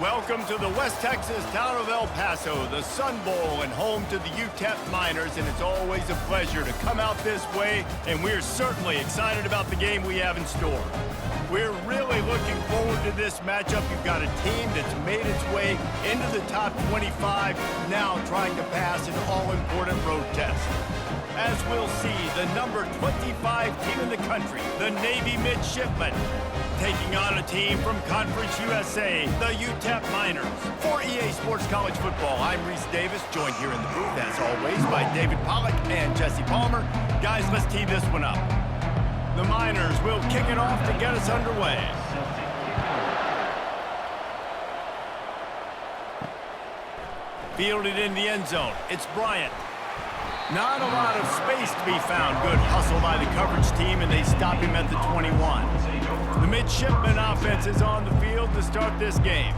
Welcome to the West Texas town of El Paso, the Sun Bowl and home to the UTEP Miners, and it's always a pleasure to come out this way, and we're certainly excited about the game we have in store. We're really looking forward to this matchup. You've got a team that's made its way into the top 25, now trying to pass an all-important road test. As we'll see, the number 25 team in the country, the Navy Midshipmen, taking on a team from Conference USA, the UTEP Miners. For EA Sports College Football, I'm Reese Davis, joined here in the booth, as always, by David Pollack and Jesse Palmer. Guys, let's tee this one up. The Miners will kick it off to get us underway. Fielded in the end zone, it's Bryant. Not a lot of space to be found. Good hustle by the coverage team, and they stop him at the 21. The midshipman offense is on the field to start this game.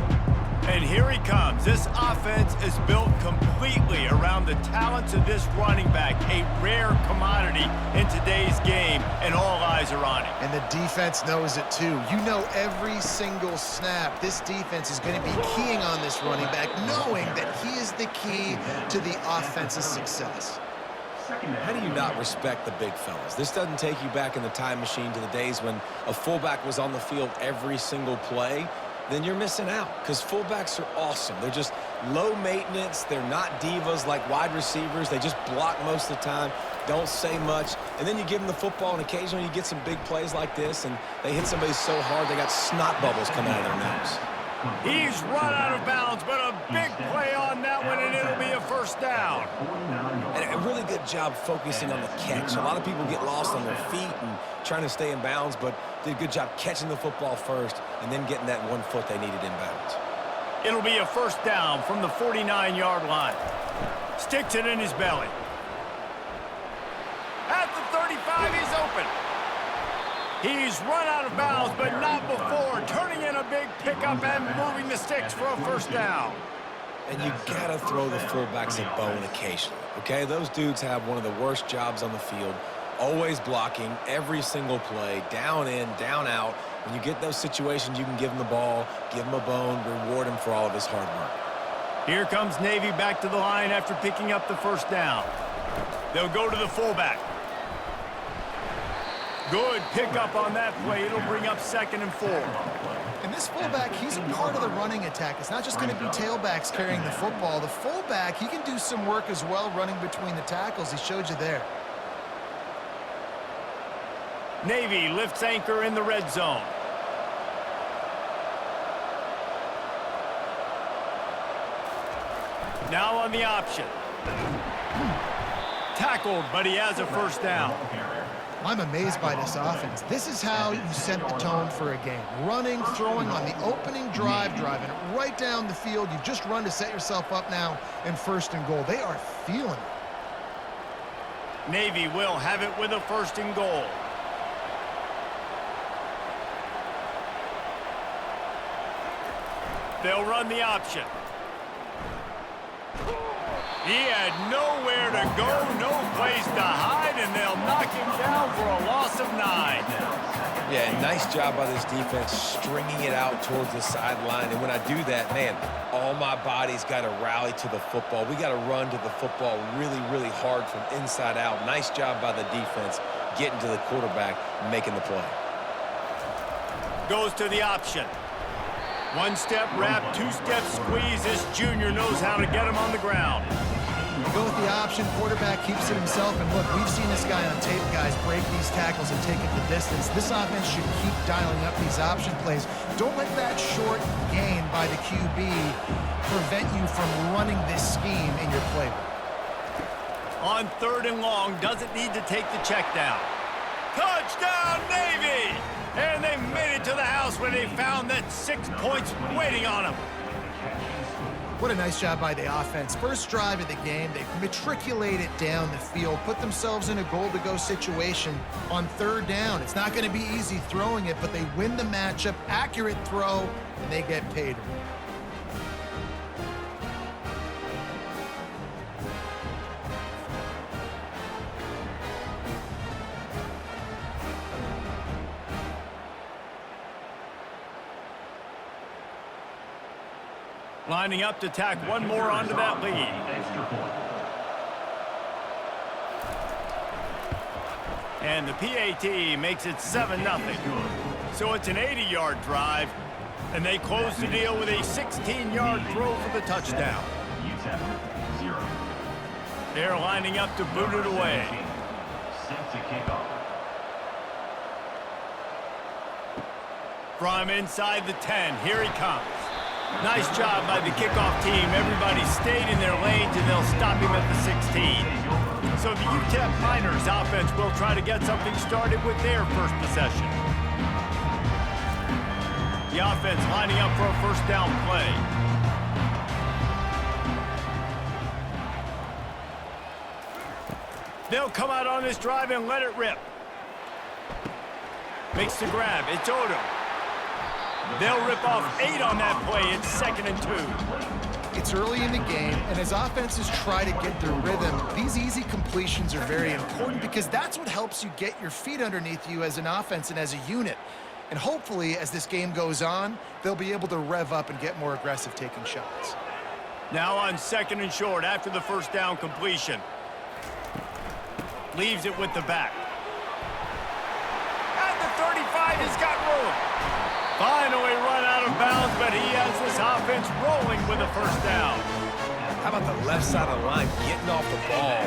And here he comes. This offense is built completely around the talents of this running back, a rare commodity in today's game, and all eyes are on him. And the defense knows it too. You know every single snap, this defense is going to be keying on this running back, knowing that he is the key to the offense's success. How do you not respect the big fellas? This doesn't take you back in the time machine to the days when a fullback was on the field every single play. Then you're missing out, because fullbacks are awesome. They're just low maintenance. They're not divas like wide receivers. They just block most of the time, don't say much. And then you give them the football, and occasionally you get some big plays like this, and they hit somebody so hard they got snot bubbles coming out of their nose. He's run out of bounds, but a big play on that one, and it'll be a first down. And a really good job focusing on the catch. A lot of people get lost on their feet and trying to stay in bounds, but did a good job catching the football first and then getting that 1 foot they needed in bounds. It'll be a first down from the 49-yard line. Sticks it in his belly. At the 35, he's open. He's run out of bounds, but not before turning in a big pickup and moving the sticks for a first down. And you gotta throw the fullbacks a bone occasionally, okay? Those dudes have one of the worst jobs on the field, always blocking every single play, down in, down out. When you get those situations, you can give him the ball, give him a bone, reward him for all of his hard work. Here comes Navy back to the line after picking up the first down. They'll go to the fullback. Good pickup on that play. It'll bring up 2nd and 4. And this fullback, he's a part of the running attack. It's not just going to be tailbacks carrying the football. The fullback, he can do some work as well running between the tackles. He showed you there. Navy lifts anchor in the red zone. Now on the option. Tackled, but he has a first down. I'm amazed by this offense. This is how you set the tone for a game. Running, throwing on the opening drive, driving it right down the field. You've just run to set yourself up now in 1st and goal. They are feeling it. Navy will have it with a 1st and goal. They'll run the option. He had nowhere to go, no place to hide, and they'll knock him down for a loss of 9. Yeah, nice job by this defense stringing it out towards the sideline. And when I do that, man, all my body's got to rally to the football. We got to run to the football really, really hard from inside out. Nice job by the defense getting to the quarterback, making the play. Goes to the option. 1-step wrap, 2-step squeeze. This junior knows how to get him on the ground. Go with the option. Quarterback keeps it himself. And look, we've seen this guy on tape, guys, break these tackles and take it the distance. This offense should keep dialing up these option plays. Don't let that short gain by the QB prevent you from running this scheme in your playbook. On 3rd and long, doesn't need to take the check down. Touchdown, Navy! And they made it to the house where they found that 6 points waiting on them. What a nice job by the offense. First drive of the game, they matriculated down the field, put themselves in a goal-to-go situation on 3rd down. It's not going to be easy throwing it, but they win the matchup, accurate throw, and they get paid. Lining up to tack one more onto that lead. And the PAT makes it 7-0. So it's an 80-yard drive, and they close the deal with a 16-yard throw for the touchdown. They're lining up to boot it away. From inside the 10, here he comes. Nice job by the kickoff team. Everybody stayed in their lanes, and they'll stop him at the 16. So the UTEP Miners offense will try to get something started with their first possession. The offense lining up for a first down play. They'll come out on this drive and let it rip. Makes the grab. It's Odom. They'll rip off 8 on that play. It's 2nd and 2. It's early in the game, and as offenses try to get their rhythm, these easy completions are very important because that's what helps you get your feet underneath you as an offense and as a unit. And hopefully, as this game goes on, they'll be able to rev up and get more aggressive taking shots. Now on 2nd and short after the first down completion. Leaves it with the back. At the 35, he's got room. Finally run out of bounds, but he has this offense rolling with a first down. How about the left side of the line getting off the ball,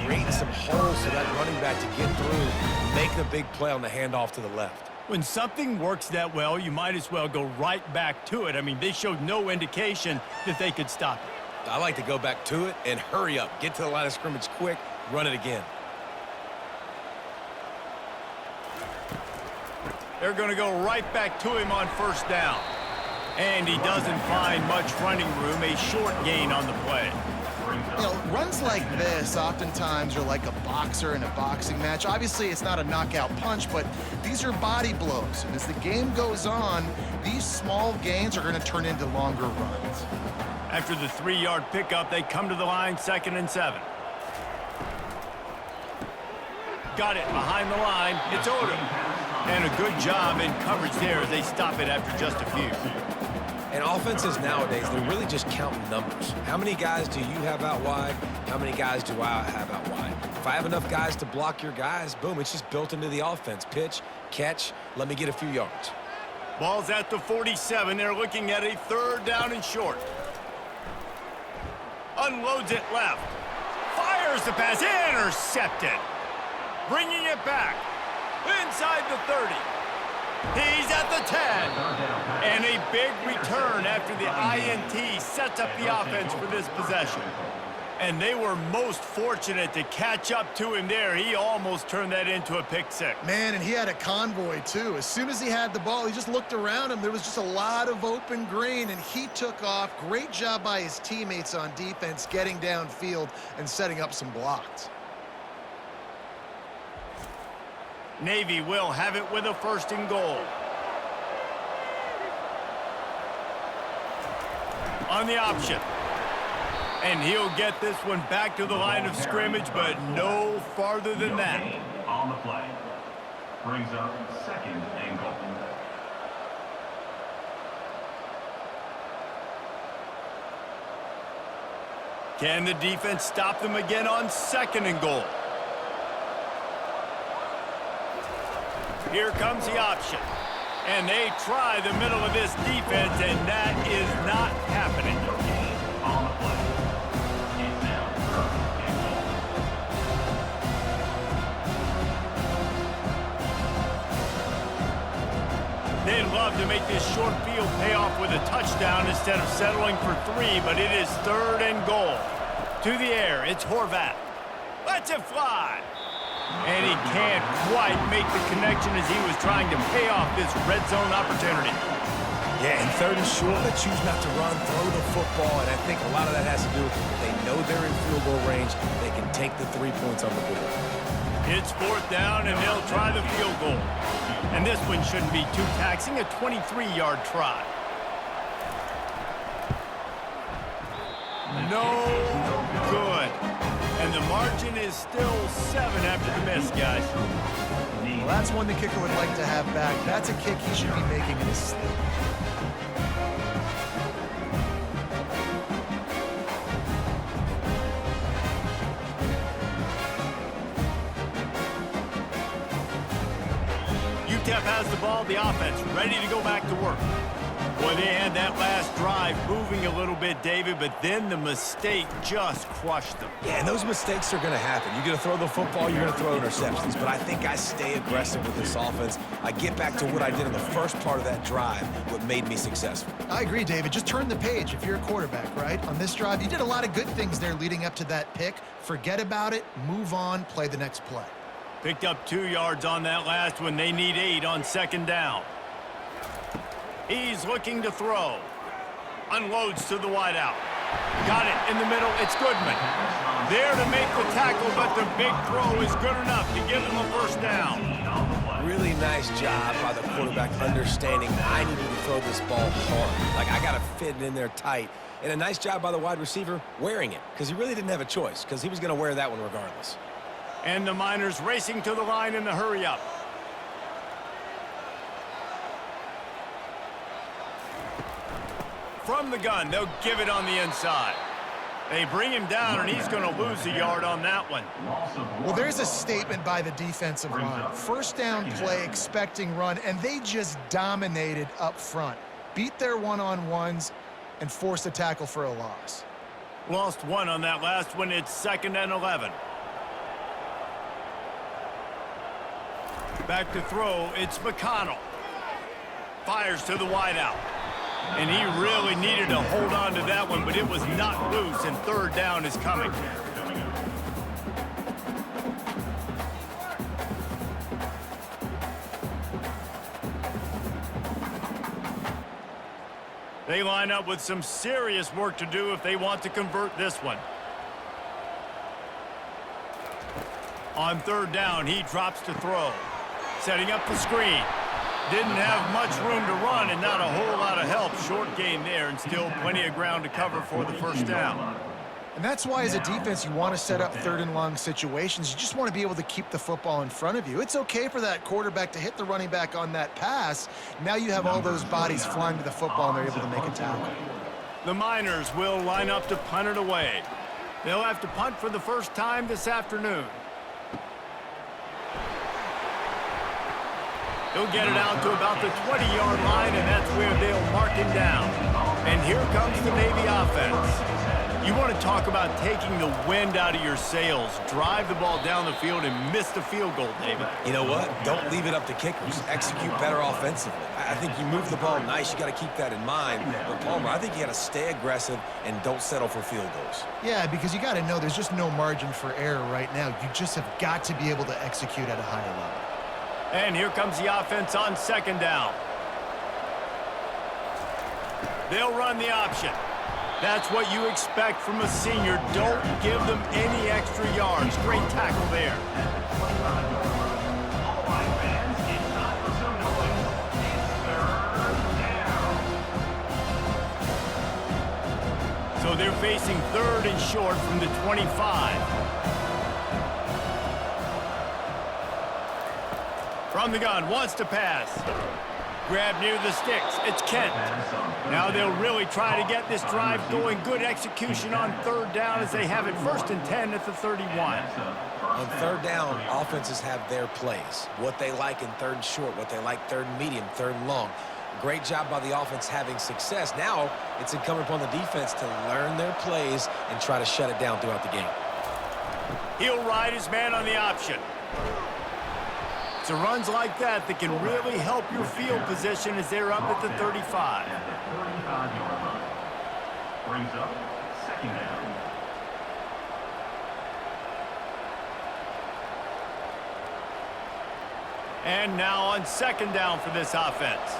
creating some holes so that running back to get through, making a big play on the handoff to the left. When something works that well, you might as well go right back to it. I mean, they showed no indication that they could stop it. I like to go back to it and hurry up. Get to the line of scrimmage quick, run it again. They're going to go right back to him on first down. And he doesn't find much running room, a short gain on the play. You know, runs like this oftentimes are like a boxer in a boxing match. Obviously, it's not a knockout punch, but these are body blows. And as the game goes on, these small gains are going to turn into longer runs. After the 3-yard pickup, they come to the line, 2nd and 7. Got it behind the line. It's Odom. And a good job in coverage there as they stop it after just a few. And offenses nowadays, they're really just counting numbers. How many guys do you have out wide? How many guys do I have out wide? If I have enough guys to block your guys, boom, it's just built into the offense. Pitch, catch, let me get a few yards. Ball's at the 47. They're looking at a 3rd down and short. Unloads it left. Fires the pass. Intercepted. Bringing it back. Inside the 30. He's at the 10. And a big return after the INT sets up the offense for this possession. And they were most fortunate to catch up to him there. He almost turned that into a pick six. Man, and he had a convoy, too. As soon as he had the ball, he just looked around him. There was just a lot of open green, and he took off. Great job by his teammates on defense, getting downfield and setting up some blocks. Navy will have it with a 1st and goal. On the option. And he'll get this one back to the line of scrimmage, but no farther than that. On the play. Brings up 2nd and goal. Can the defense stop them again on 2nd and goal? Here comes the option. And they try the middle of this defense, and that is not happening. On the play. It's now 3rd and goal. They'd love to make this short field pay off with a touchdown instead of settling for 3, but it is 3rd and goal. To the air, it's Horvat. Lets it fly. And he can't quite make the connection as he was trying to pay off this red zone opportunity. Yeah, and 3rd and short, they choose not to run, throw the football, and I think a lot of that has to do with if they know they're in field goal range, they can take the 3 points on the board. It's 4th down, and they'll try the field goal. And this one shouldn't be too taxing, a 23-yard try. No good. And the margin is still 7 after the miss, guys. Well, that's one the kicker would like to have back. That's a kick he should be making in his sleep. has the ball, the offense ready to go back to work. Boy, they had that last drive moving a little bit, David, but then the mistake just crushed them. Yeah, and those mistakes are going to happen. You're going to throw the football, you're going to throw interceptions. But I think I stay aggressive with this offense. I get back to what I did in the first part of that drive, what made me successful. I agree, David. Just turn the page if you're a quarterback, right? On this drive, you did a lot of good things there leading up to that pick. Forget about it, move on, play the next play. Picked up 2 yards on that last one. They need 8 on second down. He's looking to throw. Unloads to the wideout. Got it in the middle. It's Goodman. There to make the tackle, but the big throw is good enough to give him a first down. Really nice job by the quarterback understanding I need to throw this ball hard. Like, I got to fit it in there tight. And a nice job by the wide receiver wearing it, because he really didn't have a choice, because he was going to wear that one regardless. And the Miners racing to the line in the hurry-up. From the gun, they'll give it on the inside. They bring him down, and he's going to lose a yard on that one. Well, there's a statement by the defensive line. First down play, expecting run, and they just dominated up front. Beat their one-on-ones and forced a tackle for a loss. Lost 1 on that last one. It's 2nd and 11. Back to throw. It's McConnell. Fires to the wideout. And he really needed to hold on to that one, but it was not loose, and third down is coming. They line up with some serious work to do if they want to convert this one. On third down, he drops to throw. Setting up the screen. Didn't have much room to run and not a whole lot of help. Short gain there and still plenty of ground to cover for the first down. And that's why as a defense you want to set up third and long situations. You just want to be able to keep the football in front of you. It's okay for that quarterback to hit the running back on that pass. Now you have all those bodies flying to the football and they're able to make a tackle. The Miners will line up to punt it away. They'll have to punt for the first time this afternoon. He'll get it out to about the 20-yard line, and that's where they'll mark him down. And here comes the Navy offense. You want to talk about taking the wind out of your sails. Drive the ball down the field and miss the field goal, David. You know what? Don't leave it up to kickers. Execute better offensively. I think you move the ball nice. You got to keep that in mind. But, Palmer, I think you got to stay aggressive and don't settle for field goals. Yeah, because you got to know there's just no margin for error right now. You just have got to be able to execute at a higher level. And here comes the offense on second down. They'll run the option. That's what you expect from a senior. Don't give them any extra yards. Great tackle there. So they're facing 3rd and short from the 25. From the gun, wants to pass. Grab near the sticks. It's Kent. Now they'll really try to get this drive going. Good execution on third down as they have it 1st and 10 at the 31. On third down, offenses have their plays. What they like in 3rd and short, what they like 3rd and medium, 3rd and long. Great job by the offense having success. Now it's incumbent upon the defense to learn their plays and try to shut it down throughout the game. He'll ride his man on the option. It's a runs like that that can really help your field position as they're up at the 35. Brings up 2nd down. And now on 2nd down for this offense.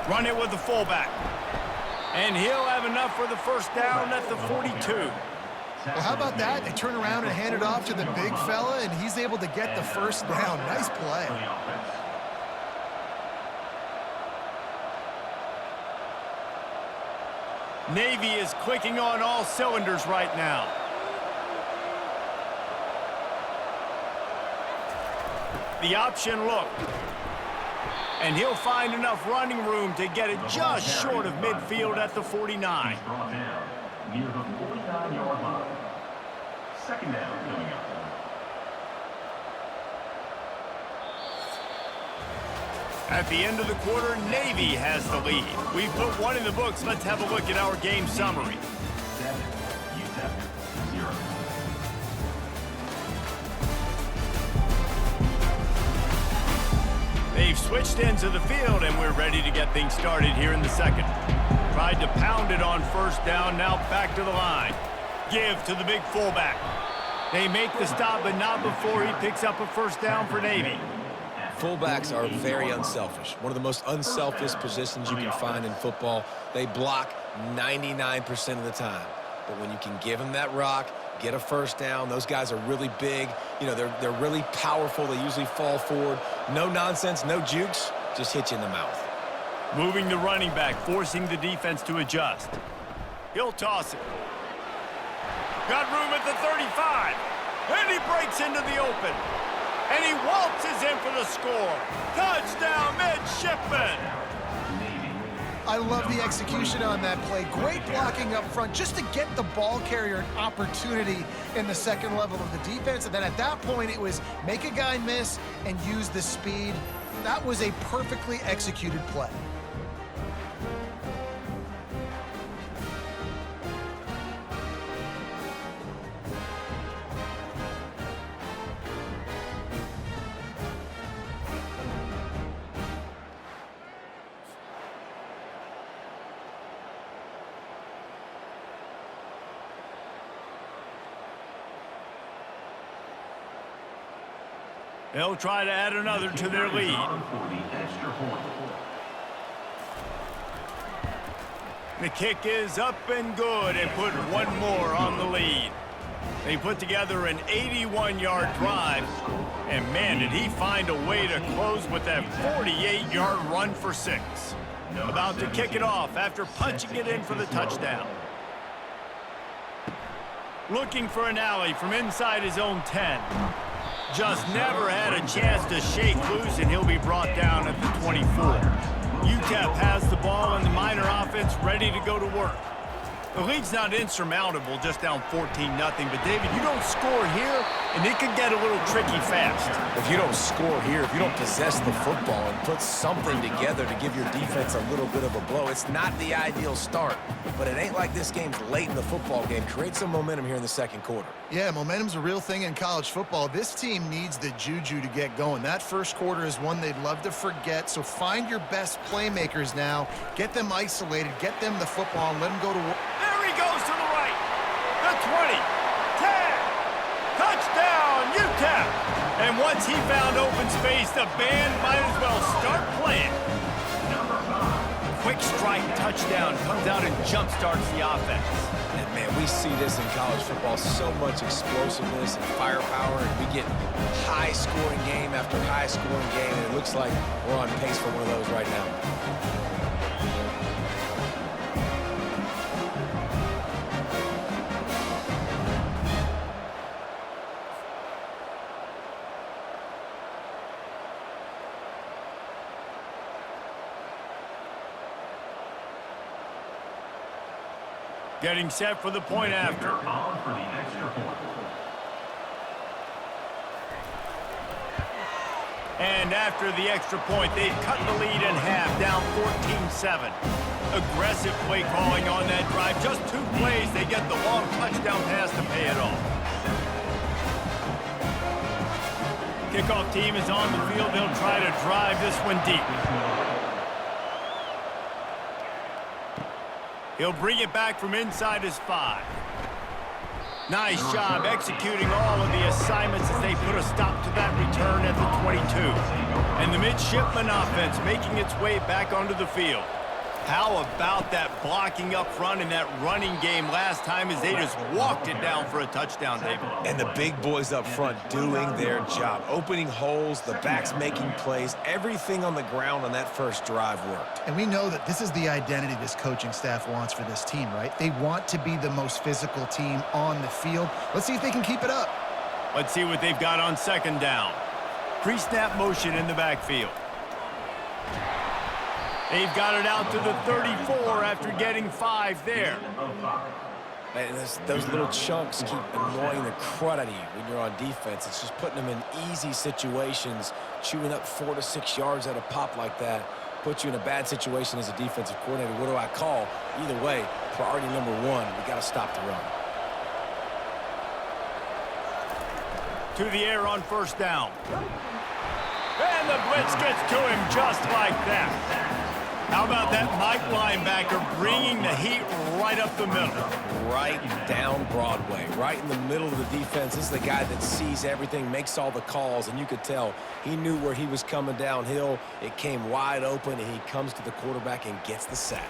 Run it with the fullback. And he'll have enough for the first down at the 42. Well, how about that? They turn around and hand it off to the big fella, and he's able to get the first down. Nice play. Navy is clicking on all cylinders right now. The option look. And he'll find enough running room to get it just short of midfield at the 49. Brought down near the 49-yard line. 2nd down coming up. At the end of the quarter, Navy has the lead. We've put one in the books. Let's have a look at our game summary. 7, UTEP 0. They've switched ends of the field, and we're ready to get things started here in the second. Tried to pound it on first down, now back to the line. Give to the big fullback. They make the stop, but not before he picks up a first down for Navy. Fullbacks are very unselfish. One of the most unselfish positions you can find in football. They block 99% of the time. But when you can give them that rock, get a first down, those guys are really big. You know, they're really powerful. They usually fall forward. No nonsense, no jukes, just hit you in the mouth. Moving the running back, forcing the defense to adjust. He'll toss it. Got room at the 35. And he breaks into the open. And he waltzes in for the score. Touchdown, midshipman. I love the execution on that play. Great blocking up front just to get the ball carrier an opportunity in the second level of the defense. And then at that point, it was make a guy miss and use the speed. That was a perfectly executed play. They'll try to add another to their lead. The kick is up and good and put one more on the lead. They put together an 81-yard drive, and man, did he find a way to close with that 48-yard run for 6. About to kick it off after punching it in for the touchdown. Looking for an alley from inside his own 10. Just never had a chance to shake loose, and he'll be brought down at the 24. UTEP has the ball, and the Miner offense ready to go to work. The lead's not insurmountable, just down 14-0. But, David, you don't score here, and it could get a little tricky fast. If you don't score here, if you don't possess the football and put something together to give your defense a little bit of a blow, it's not the ideal start. But it ain't like this game's late in the football game. Create some momentum here in the second quarter. Yeah, momentum's a real thing in college football. This team needs the juju to get going. That first quarter is one they'd love to forget, so find your best playmakers now. Get them isolated, get them the football, and let them go to work. There he goes to the right. The 20, 10, touchdown, UTEP. And once he found open space, the band might as well start playing. Quick strike touchdown comes out and jump-starts the offense. And, man, we see this in college football, so much explosiveness and firepower, and we get high-scoring game after high-scoring game, and it looks like we're on pace for one of those right now. Getting set for the point after. On for the extra point. And after the extra point, they've cut the lead in half, down 14-7. Aggressive play calling on that drive. Just 2 plays, they get the long touchdown pass to pay it off. Kickoff team is on the field. They'll try to drive this one deep. He'll bring it back from inside his 5. Nice job executing all of the assignments as they put a stop to that return at the 22. And the midshipman offense making its way back onto the field. How about that blocking up front in that running game last time as they just walked it down for a touchdown, David? And the big boys up front doing their job. Opening holes, the backs making plays. Everything on the ground on that first drive worked. And we know that this is the identity this coaching staff wants for this team, right? They want to be the most physical team on the field. Let's see if they can keep it up. Let's see what they've got on second down. Pre-snap motion in the backfield. They've got it out to the 34 after getting 5 there. And those little chunks keep annoying the crud out of you when you're on defense. It's just putting them in easy situations, chewing up 4 to 6 yards at a pop like that, puts you in a bad situation as a defensive coordinator. What do I call? Either way, priority number one, we got to stop the run. To the air on first down. And the blitz gets to him just like that. How about that Mike linebacker bringing the heat right up the middle? Right down Broadway, right in the middle of the defense. This is the guy that sees everything, makes all the calls, and you could tell he knew where he was coming downhill. It came wide open, and he comes to the quarterback and gets the sack.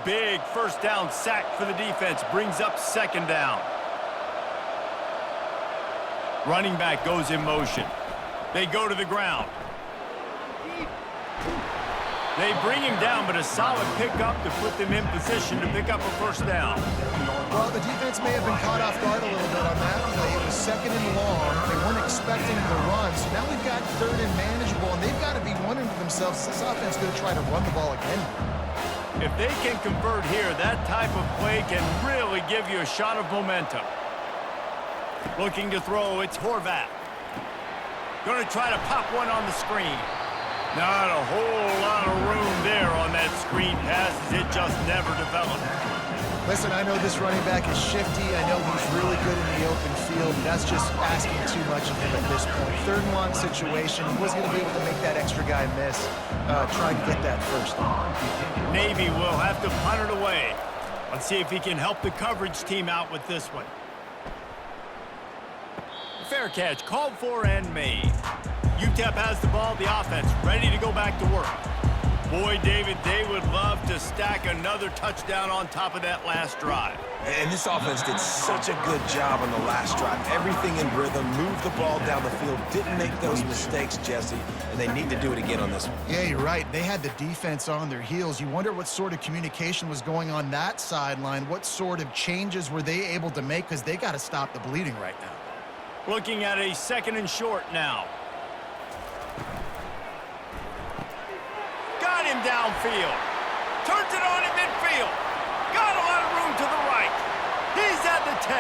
Big first down sack for the defense, brings up second down. Running back goes in motion. They go to the ground. They bring him down, but a solid pickup to put them in position to pick up a first down. Well, the defense may have been caught off guard a little bit on that play. It was second and long. They weren't expecting him to run, so now we've got third and manageable, and they've got to be wondering to themselves, is this offense going to try to run the ball again? If they can convert here, that type of play can really give you a shot of momentum. Looking to throw, it's Horvath. Going to try to pop one on the screen. Not a whole lot of room there on that screen pass as it just never developed. Listen, I know this running back is shifty. I know he's really good in the open field, but that's just asking too much of him at this point. Third and long situation. He wasn't going to be able to make that extra guy miss. Try to get that first. Navy will have to punt it away. Let's see if he can help the coverage team out with this one. Fair catch, called for and made. UTEP has the ball, the offense ready to go back to work. Boy, David, they would love to stack another touchdown on top of that last drive. And this offense did such a good job on the last drive. Everything in rhythm, moved the ball down the field, didn't make those mistakes, Jesse, and they need to do it again on this one. Yeah, you're right. They had the defense on their heels. You wonder what sort of communication was going on that sideline. What sort of changes were they able to make? Because they got to stop the bleeding right now. Looking at a second and short now. Got him downfield. Turns it on in midfield. Got a lot of room to the right. He's at the 10.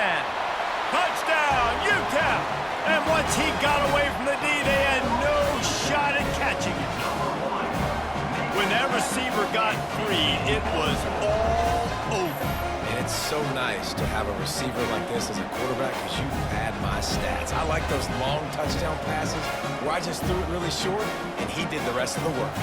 Touchdown, UTEP. And once he got away from the D, they had no shot at catching it. When that receiver got free, it was all over. And it's so nice to have a receiver like this as a quarterback because you pad my stats. I like those long touchdown passes where I just threw it really short and he did the rest of the work.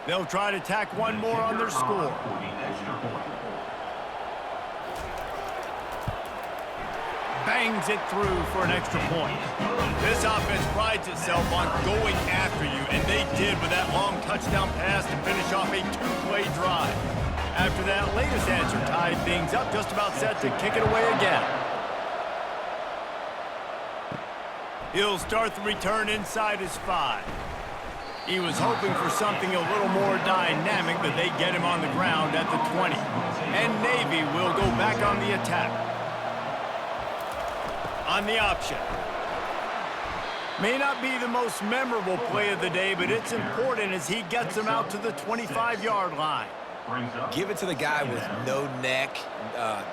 They'll try to tack one more on their score. Bangs it through for an extra point. This offense prides itself on going after you, and they did with that long touchdown pass to finish off a two-play drive. After that latest answer tied things up, just about set to kick it away again. He'll start the return inside his 5. He was hoping for something a little more dynamic, but they get him on the ground at the 20. And Navy will go back on the attack. On the option. May not be the most memorable play of the day, but it's important as he gets them out to the 25-yard line. Give it to the guy with no neck,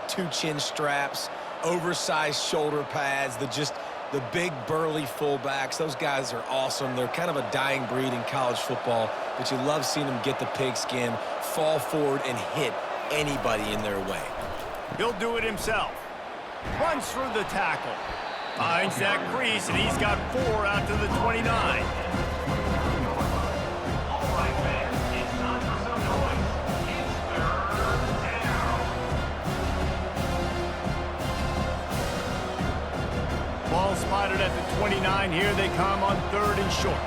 2 chin straps, oversized shoulder pads, the big burly fullbacks. Those guys are awesome. They're kind of a dying breed in college football, but you love seeing them get the pigskin, fall forward, and hit anybody in their way. He'll do it himself. Runs through the tackle. Finds that crease, and he's got 4 out to the 29. All right, fans, it's time for some noise. It's third down. Ball spotted at the 29. Here they come on 3rd and short.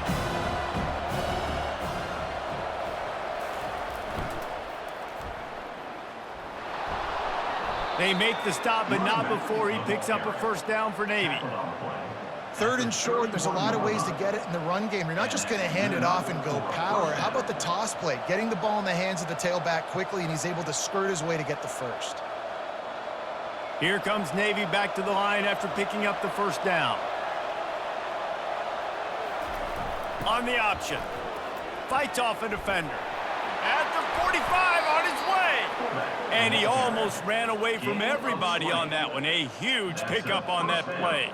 They make the stop, but not before he picks up a first down for Navy. 3rd and short, there's a lot of ways to get it in the run game. You're not just going to hand it off and go power. How about the toss play? Getting the ball in the hands of the tailback quickly, and he's able to skirt his way to get the first. Here comes Navy back to the line after picking up the first down. On the option. Fights off a defender. At the 45, on his way. And he almost ran away from everybody on that one. A huge pickup on that play.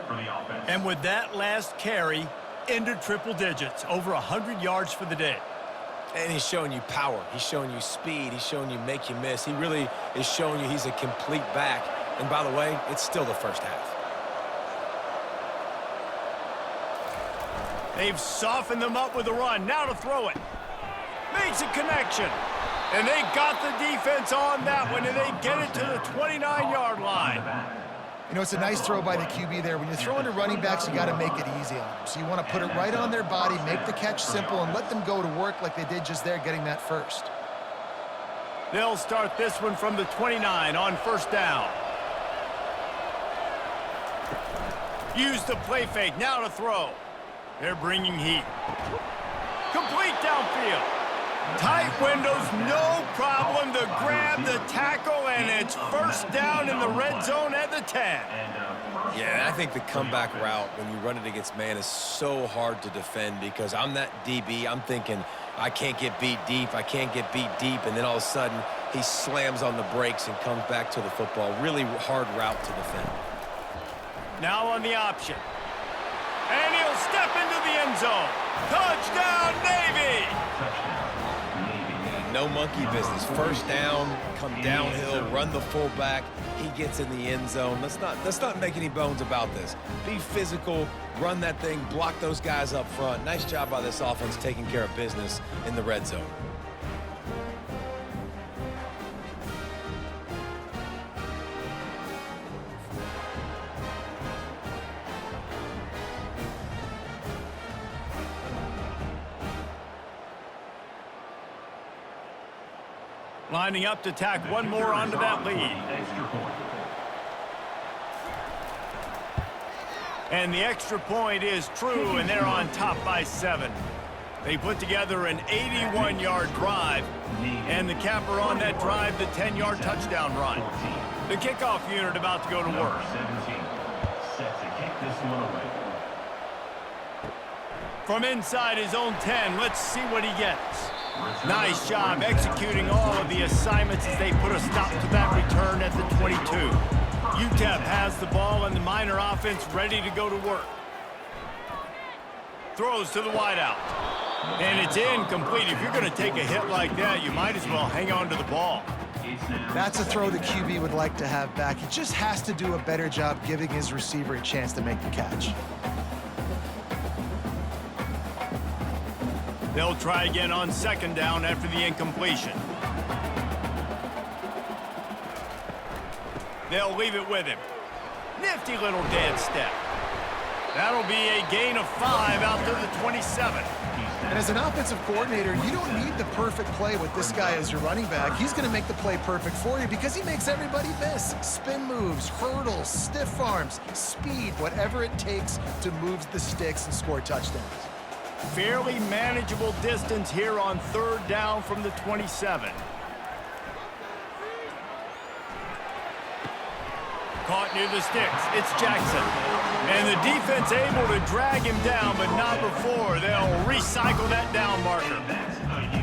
And with that last carry, into triple digits. Over 100 yards for the day. And he's showing you power. He's showing you speed. He's showing you make you miss. He really is showing you he's a complete back. And by the way, it's still the first half. They've softened them up with a run. Now to throw it. Makes a connection. And they got the defense on that one, and they get it to the 29-yard line. You know, it's a nice throw by the QB there. When you're throwing to running backs, you got to make it easy on them. So you want to put it right on their body, make the catch simple, and let them go to work like they did just there, getting that first. They'll start this one from the 29 on first down. Use the play fake. Now to throw. They're bringing heat. Complete downfield. Tight windows, no problem to grab the tackle, and it's first down in the red zone at the 10. Yeah, and I think the comeback route when you run it against man is so hard to defend because I'm that DB. I'm thinking I can't get beat deep. I can't get beat deep. And then all of a sudden he slams on the brakes and comes back to the football. Really hard route to defend. Now on the option. And he'll step into the end zone. Touchdown, Navy! No monkey business. First down, come downhill, run the fullback. He gets in the end zone. Let's not make any bones about this. Be physical, run that thing, block those guys up front. Nice job by this offense taking care of business in the red zone. Lining up to tack one more onto that lead. And the extra point is true, and they're on top by 7. They put together an 81-yard drive, and the capper on that drive, the 10-yard touchdown run. The kickoff unit about to go to work. From inside his own 10, let's see what he gets. Nice job executing all of the assignments as they put a stop to that return at the 22. UTEP has the ball and the Miner offense ready to go to work. Throws to the wideout. And it's incomplete. If you're going to take a hit like that, you might as well hang on to the ball. That's a throw the QB would like to have back. He just has to do a better job giving his receiver a chance to make the catch. They'll try again on second down after the incompletion. They'll leave it with him. Nifty little dead step. That'll be a gain of 5 out to the 27. And as an offensive coordinator, you don't need the perfect play with this guy as your running back. He's going to make the play perfect for you because he makes everybody miss. Spin moves, hurdles, stiff arms, speed, whatever it takes to move the sticks and score touchdowns. Fairly manageable distance here on third down from the 27. Caught near the sticks. It's Jackson. And the defense able to drag him down, but not before. They'll recycle that down marker.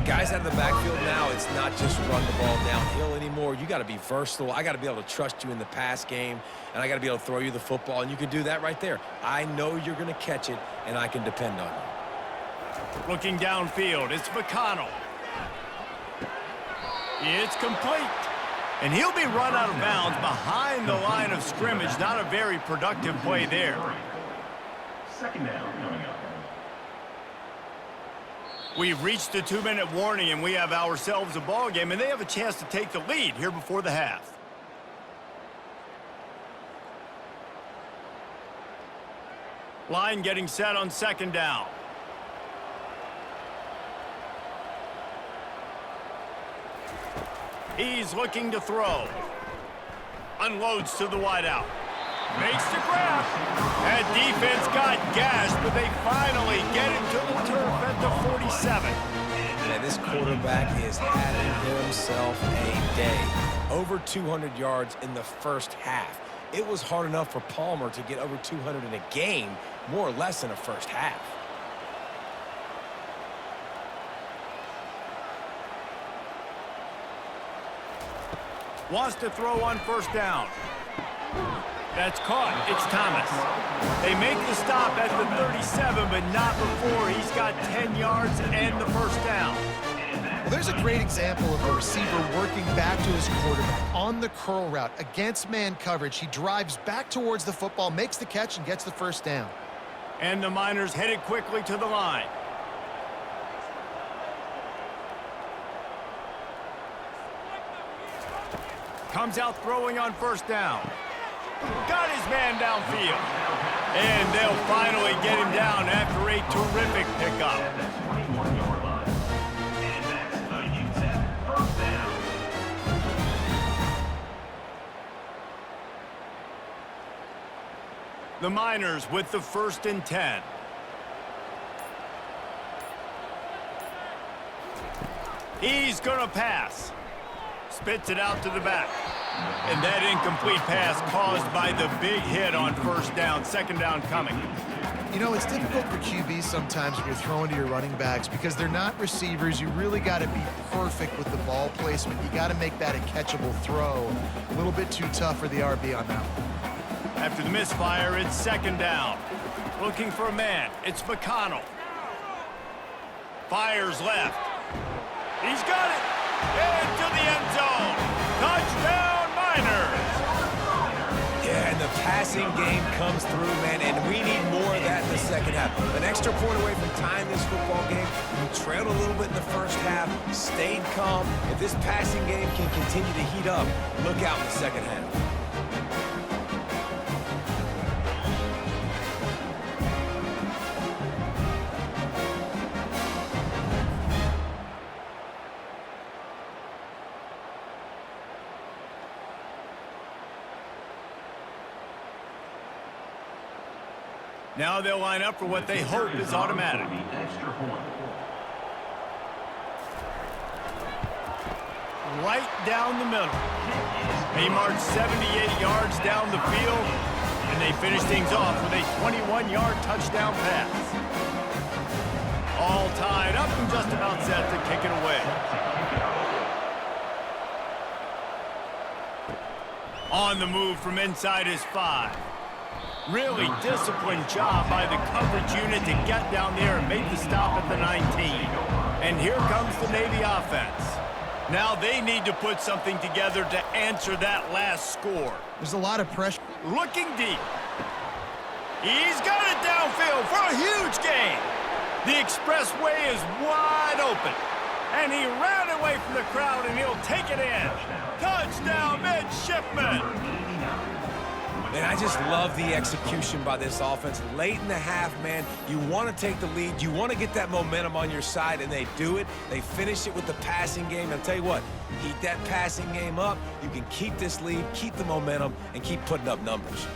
Guys out of the backfield now, it's not just run the ball downhill anymore. You got to be versatile. I got to be able to trust you in the pass game, and I got to be able to throw you the football, and you can do that right there. I know you're going to catch it, and I can depend on you. Looking downfield, it's McConnell. It's complete. And he'll be run out of bounds behind the line of scrimmage. Not a very productive play there. Second down coming up. We've reached the 2-minute warning, and we have ourselves a ball game, and they have a chance to take the lead here before the half. Line getting set on second down. He's looking to throw. Unloads to the wideout. Makes the grab. That defense got gashed, but they finally get him to the turf at the 47. Man, this quarterback is having himself a day. Over 200 yards in the first half. It was hard enough for Palmer to get over 200 in a game, more or less in a first half. Wants to throw on first down. That's caught. It's Thomas. They make the stop at the 37, but not before he's got 10 yards and the first down. Well, there's a great example of a receiver working back to his quarterback on the curl route against man coverage. He drives back towards the football, makes the catch, and gets the first down. And the Miners headed quickly to the line. Comes out throwing on first down. Got his man downfield. And they'll finally get him down after a terrific pickup. At the 21-yard line. And that's a UTEP first down. The Miners with the 1st and 10. He's gonna pass. Spits it out to the back. And that incomplete pass caused by the big hit on first down. Second down coming. You know, it's difficult for QBs sometimes when you're throwing to your running backs because they're not receivers. You really got to be perfect with the ball placement. You got to make that a catchable throw. A little bit too tough for the RB on that one. After the misfire, it's second down. Looking for a man. It's McConnell. Fires left. He's got it. Into the end zone. Touchdown, Miners. Yeah, and the passing game comes through, man, and we need more of that in the second half. An extra point away from tying this football game. We trailed a little bit in the first half, stayed calm. If this passing game can continue to heat up, look out in the second half. Now they'll line up for what they hope is automatic. Extra point. Right down the middle. They march 78 yards down the field, and they finish things off with a 21-yard touchdown pass. All tied up and just about set to kick it away. On the move from inside his 5. Really disciplined job by the coverage unit to get down there and make the stop at the 19. And here comes the Navy offense. Now they need to put something together to answer that last score. There's a lot of pressure. Looking deep. He's got it downfield for a huge gain. The expressway is wide open. And he ran away from the crowd, and he'll take it in. Touchdown, midshipman. And I just love the execution by this offense. Late in the half, man, you want to take the lead. You want to get that momentum on your side, and they do it. They finish it with the passing game. I'll tell you what, heat that passing game up. You can keep this lead, keep the momentum, and keep putting up numbers.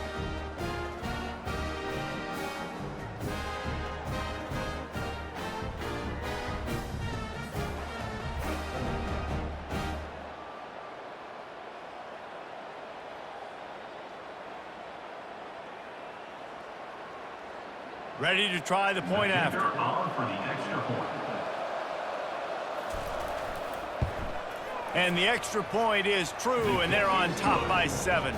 Ready to try the point after. On for the extra point. And the extra point is true, and they're on top by 7.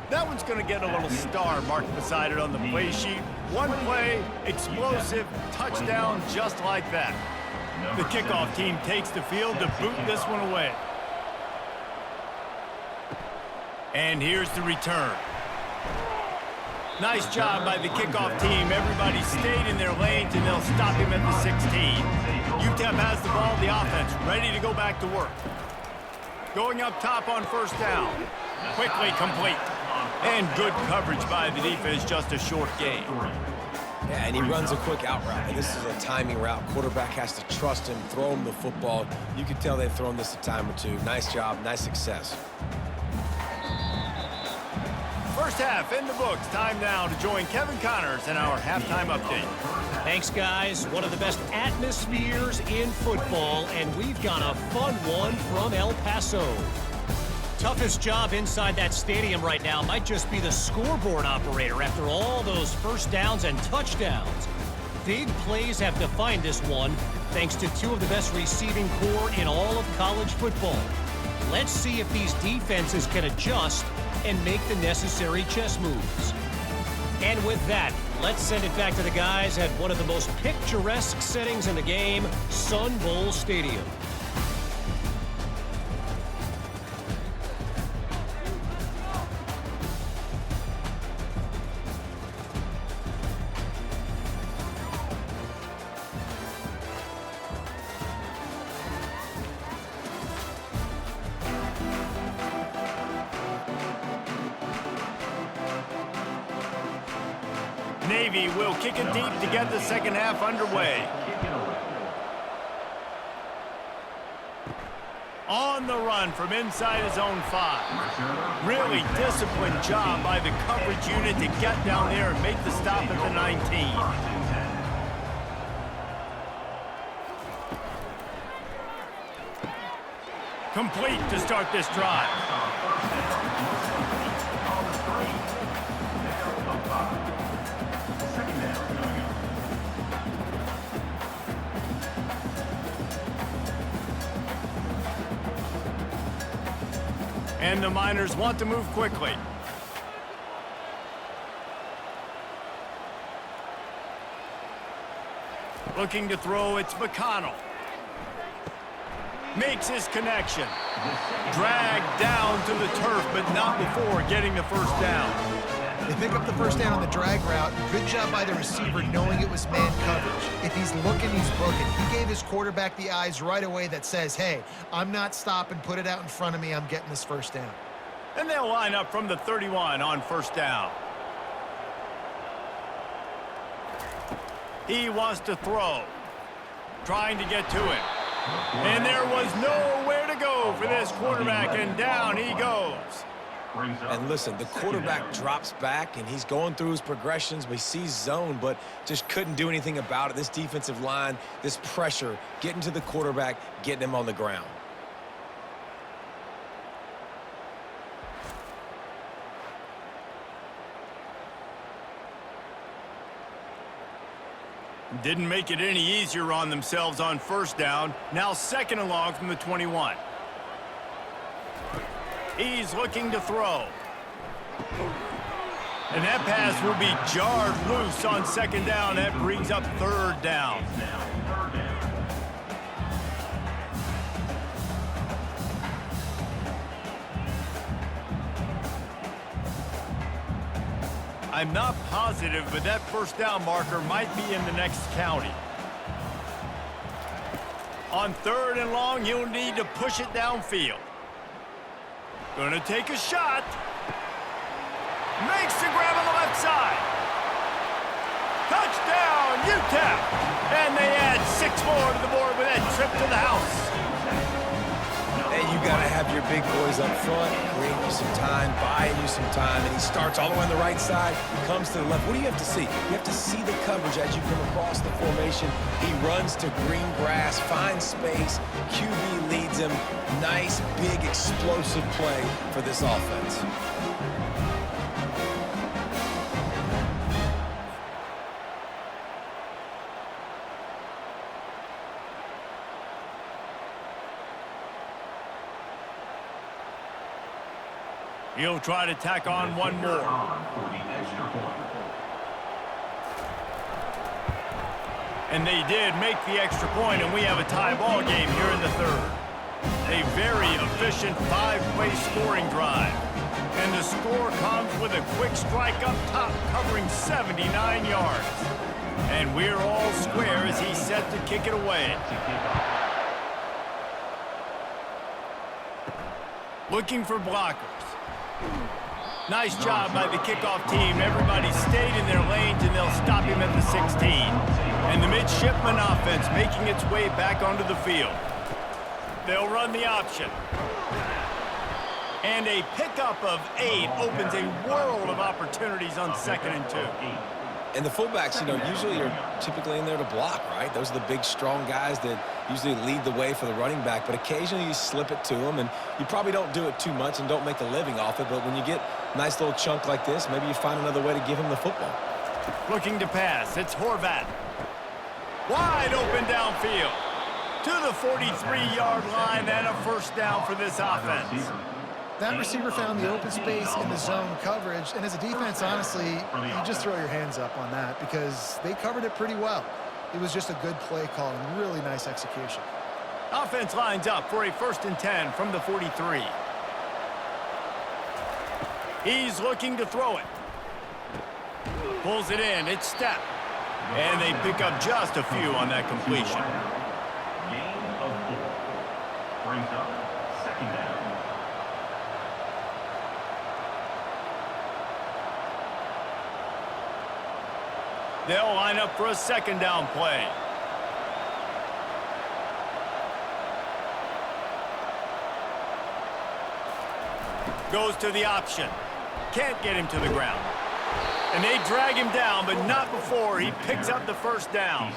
That one's going to get a little star marked beside it on the play sheet. One play, explosive, touchdown, just like that. The kickoff team takes the field to boot this one away. And here's the return. Nice job by the kickoff team. Everybody stayed in their lanes, and they'll stop him at the 16. UTEP has the ball, the offense, ready to go back to work. Going up top on first down. Quickly complete. And good coverage by the defense, just a short gain. Yeah, and he runs a quick out route. And this is a timing route. Quarterback has to trust him, throw him the football. You can tell they've thrown this a time or two. Nice job, nice success. First half in the books. Time now to join Kevin Connors in our halftime update. Thanks, guys. One of the best atmospheres in football, and we've got a fun one from El Paso. Toughest job inside that stadium right now might just be the scoreboard operator after all those first downs and touchdowns. Big plays have defined this one, thanks to two of the best receiving core in all of college football. Let's see if these defenses can adjust and make the necessary chess moves. And with that, let's send it back to the guys at one of the most picturesque settings in the game, Sun Bowl Stadium. Navy will kick it deep to get the second half underway. On the run from inside his own 5. Really disciplined job by the coverage unit to get down there and make the stop at the 19. Complete to start this drive. And the Miners want to move quickly. Looking to throw, it's McConnell. Makes his connection. Dragged down to the turf, but not before getting the first down. They pick up the first down on the drag route. Good job by the receiver knowing it was man coverage. If he's looking, he's booking. He gave his quarterback the eyes right away that says, hey, I'm not stopping, put it out in front of me, I'm getting this first down. And they'll line up from the 31 on first down. He wants to throw. Trying to get to it. And there was nowhere to go for this quarterback, and down he goes. And listen, the quarterback drops back, and he's going through his progressions. We see zone, but just couldn't do anything about it. This defensive line, this pressure, getting to the quarterback, getting him on the ground. Didn't make it any easier on themselves on first down. Now second and long from the 21. He's looking to throw. And that pass will be jarred loose on second down. That brings up third down. I'm not positive, but that first down marker might be in the next county. On third and long, he'll need to push it downfield. Gonna take a shot. Makes the grab on the left side. Touchdown, UTEP! And they add 6 more to the board with that trip to the house. Hey, you got to have your big boys up front, creating you some time, buying you some time, and he starts all the way on the right side, comes to the left. What do you have to see? You have to see the coverage as you come across the formation. He runs to green grass, finds space, QB leads him. Nice, big, explosive play for this offense. He'll try to tack on one more. And they did make the extra point, and we have a tie ball game here in the third. A very efficient 5-play scoring drive. And the score comes with a quick strike up top covering 79 yards. And we're all square as he's set to kick it away. Looking for blockers. Nice job by the kickoff team. Everybody stayed in their lanes, and they'll stop him at the 16. And the midshipman offense making its way back onto the field. They'll run the option. And a pickup of 8 opens a world of opportunities on 2nd and 2. And the fullbacks, usually are typically in there to block, right? Those are the big, strong guys that usually lead the way for the running back. But occasionally you slip it to them, and you probably don't do it too much and don't make a living off it. But when you get a nice little chunk like this, maybe you find another way to give him the football. Looking to pass. It's Horvat. Wide open downfield. To the 43-yard line and a first down for this offense. That receiver found the open space in the zone coverage, and as a defense, honestly, you just throw your hands up on that because they covered it pretty well. It was just a good play call and really nice execution. Offense lines up for a 1st and 10 from the 43. He's looking to throw it. Pulls it in. It's step. And they pick up just a few on that completion. Gain of 4. Brings up 2nd down. They'll line up for a 2nd down play. Goes to the option. Can't get him to the ground. And they drag him down, but not before he picks up the first down.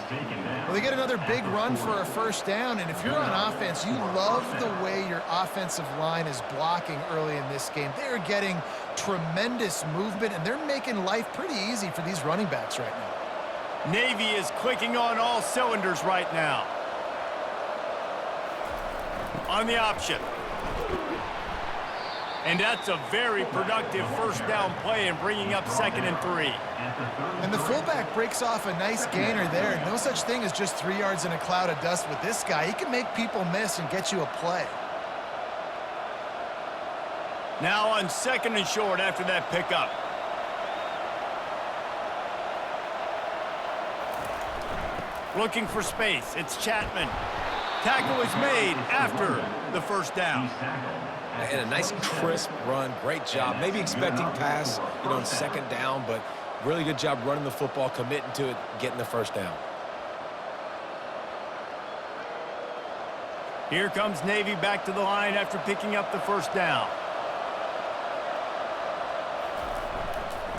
Well, they get another big run for a first down, and if you're on offense, you love the way your offensive line is blocking early in this game. They're getting tremendous movement, and they're making life pretty easy for these running backs right now. Navy is clicking on all cylinders right now. On the option. And that's a very productive first down play and bringing up 2nd and 3. And the fullback breaks off a nice gainer there. No such thing as just 3 yards in a cloud of dust with this guy. He can make people miss and get you a play. Now on 2nd and short after that pickup. Looking for space. It's Chapman. Tackle is made after the first down. And a nice crisp run. Great job. Maybe expecting pass, on 2nd down, but really good job running the football, committing to it, getting the first down. Here comes Navy back to the line after picking up the first down.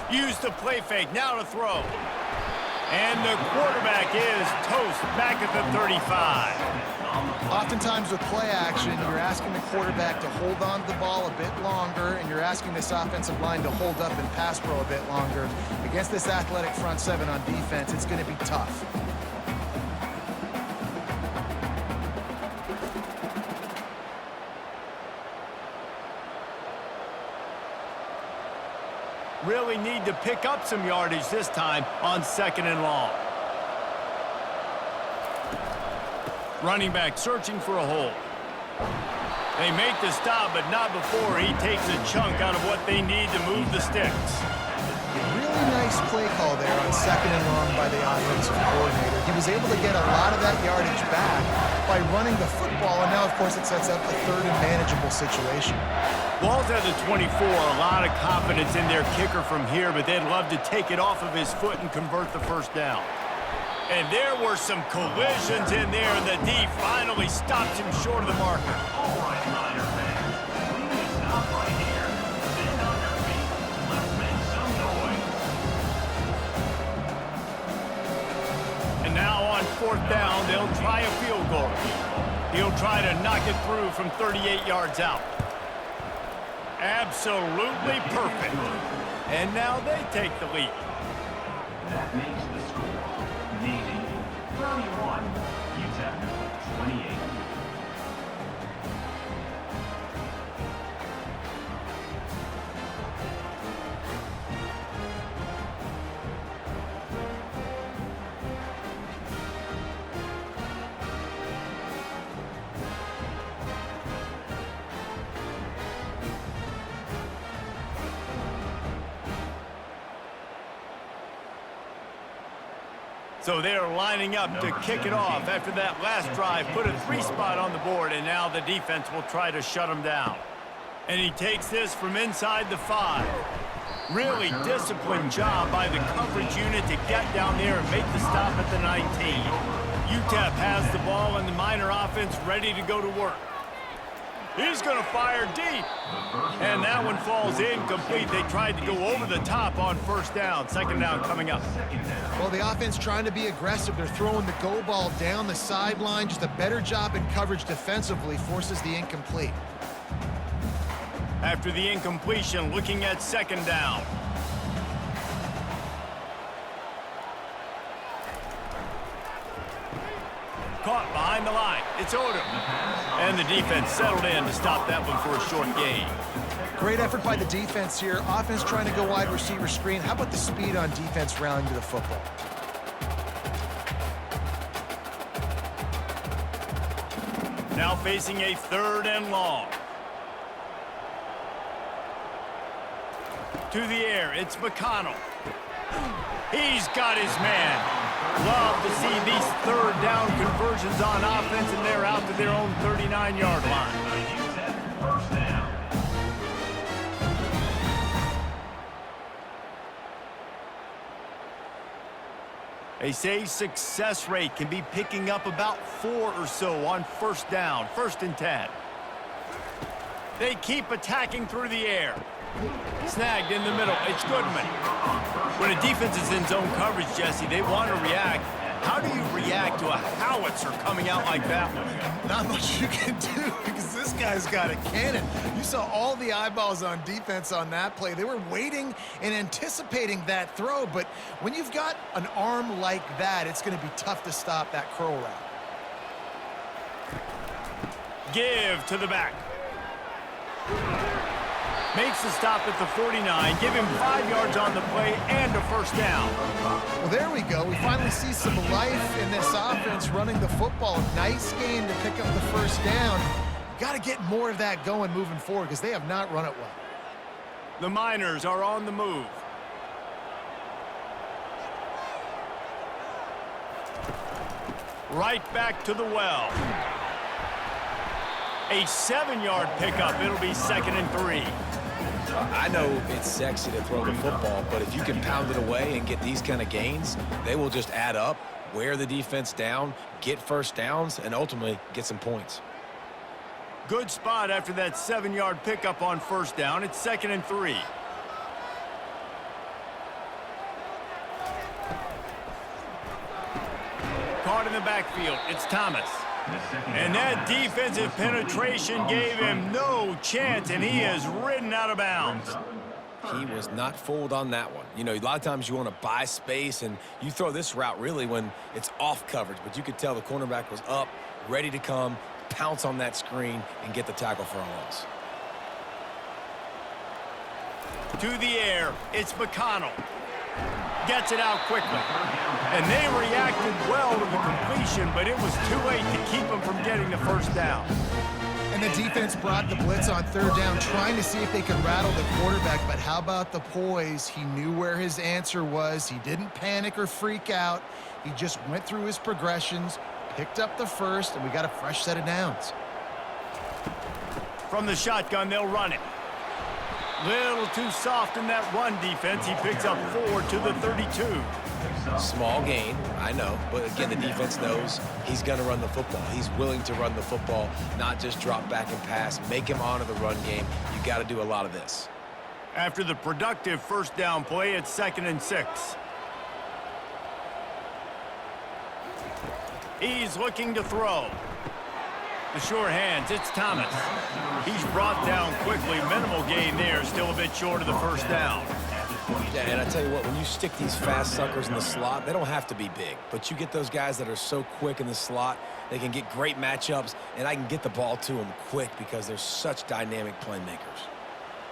Use the play fake. Now to throw. And the quarterback is toast back at the 35. Oftentimes with play action, you're asking the quarterback to hold on to the ball a bit longer, and you're asking this offensive line to hold up and pass pro a bit longer. Against this athletic front 7 on defense, it's going to be tough. Really need to pick up some yardage this time on 2nd and long. Running back searching for a hole. They make the stop, but not before he takes a chunk out of what they need to move the sticks. Really nice play call there on 2nd and long by the offensive coordinator. He was able to get a lot of that yardage back by running the football, and now, of course, it sets up a 3rd and manageable situation. Ball's at the 24, a lot of confidence in their kicker from here, but they'd love to take it off of his foot and convert the first down. And there were some collisions in there, and the D finally stops him short of the marker. All right, Niner fans. Please stop right here. Stand on your feet. Let's make some noise. And now on 4th down, they'll try a field goal. He'll try to knock it through from 38 yards out. Absolutely perfect. And now they take the lead. That makes the score. Navy 31, UTEP 28. So they're lining up to kick it off after that last drive. Put a 3 spot on the board, and now the defense will try to shut him down. And he takes this from inside the 5. Really disciplined job by the coverage unit to get down there and make the stop at the 19. UTEP has the ball, and the Miner offense ready to go to work. He's going to fire deep. And that one falls incomplete. They tried to go over the top on first down. Second down coming up. Well, the offense trying to be aggressive. They're throwing the go ball down the sideline. Just a better job in coverage defensively forces the incomplete. After the incompletion, looking at second down. Caught behind the line. It's Odom. And the defense settled in to stop that one for a short gain. Great effort by the defense here. Offense trying to go wide receiver screen. How about the speed on defense rallying to the football? Now facing a 3rd and long. To the air, it's McConnell. He's got his man. Love to see these 3rd down conversions on offense, and they're out to their own 39-yard line. First down. They say success rate can be picking up about 4 or so on first down, 1st and 10. They keep attacking through the air. Snagged in the middle. It's Goodman. When a defense is in zone coverage, Jesse, they want to react. How do you react to a howitzer coming out like that one? Not much you can do because this guy's got a cannon. You saw all the eyeballs on defense on that play. They were waiting and anticipating that throw, but when you've got an arm like that, it's going to be tough to stop that curl route. Give to the back. Makes the stop at the 49, give him 5 yards on the play and a first down. Well, there we go. We finally see some life in this offense running the football. Nice game to pick up the first down. Got to get more of that going moving forward because they have not run it well. The Miners are on the move. Right back to the well. A 7-yard pickup. It'll be 2nd and 3. I know it's sexy to throw the football, but if you can pound it away and get these kind of gains, they will just add up, wear the defense down, get first downs, and ultimately get some points. Good spot after that 7-yard pickup on first down. It's 2nd and 3. Caught in the backfield. It's Thomas. And that defensive penetration gave him no chance, and he is ridden out of bounds. He was not fooled on that one. You know, a lot of times you want to buy space, and you throw this route really when it's off coverage, but you could tell the cornerback was up, ready to come, pounce on that screen, and get the tackle for a loss. To the air, it's McConnell. Gets it out quickly. And they reacted well to the completion, but it was too late to keep them from getting the first down. And the defense brought the blitz on 3rd down, trying to see if they could rattle the quarterback. But how about the poise? He knew where his answer was. He didn't panic or freak out. He just went through his progressions, picked up the first, and we got a fresh set of downs. From the shotgun, they'll run it. Little too soft in that run defense. He picks up 4 to the 32. Small gain, I know, but again, the defense knows he's going to run the football. He's willing to run the football, not just drop back and pass, make him honor the run game. You got to do a lot of this. After the productive first down play, it's 2nd and 6. He's looking to throw. The sure hands, it's Thomas. He's brought down quickly. Minimal gain there, still a bit short of the first down. Yeah, and I tell you what, when you stick these fast suckers in the slot, they don't have to be big. But you get those guys that are so quick in the slot, they can get great matchups, and I can get the ball to them quick because they're such dynamic playmakers.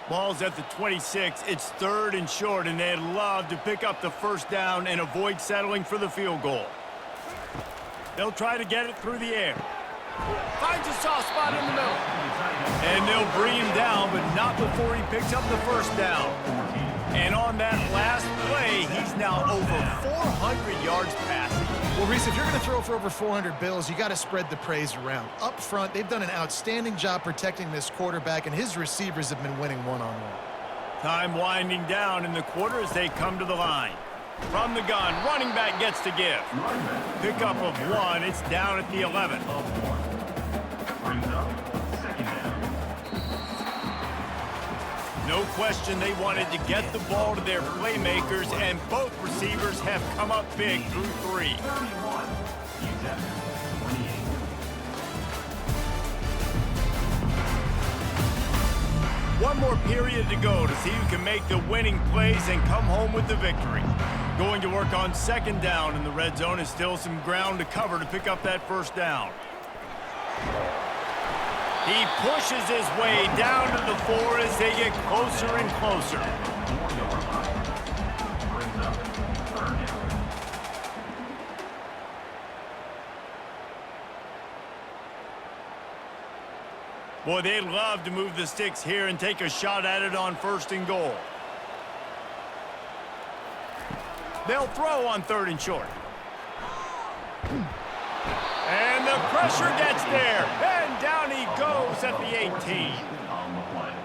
Ball's at the 26. It's 3rd and short, and they'd love to pick up the first down and avoid settling for the field goal. They'll try to get it through the air. Finds a soft spot in the middle. And they'll bring him down, but not before he picks up the first down. And on that last play, he's now over 400 yards passing. Well, Reese, if you're going to throw for over 400 bills, you got to spread the praise around. Up front, they've done an outstanding job protecting this quarterback, and his receivers have been winning one-on-one. Time winding down in the quarter as they come to the line. From the gun, running back gets to give. Pickup of 1, it's down at the 11. Brings up 2nd down. No question they wanted to get the ball to their playmakers, and both receivers have come up big through 3. 31, UTEP 28. One more period to go to see who can make the winning plays and come home with the victory. Going to work on 2nd down in the red zone is still some ground to cover to pick up that 1st down. He pushes his way down to the 4 as they get closer and closer. Brings up 3rd down. Boy, they'd love to move the sticks here and take a shot at it on 1st and goal. They'll throw on 3rd and short. And the pressure gets there. And down he goes at the 18.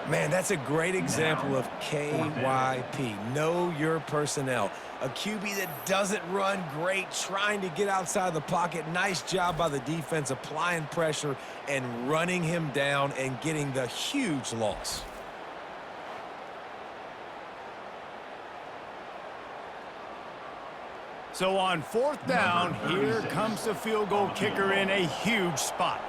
Man, that's a great example of KYP. Know your personnel. A QB that doesn't run great, trying to get outside the pocket. Nice job by the defense applying pressure and running him down and getting the huge loss. So on 4th down, here comes the field goal kicker in a huge spot.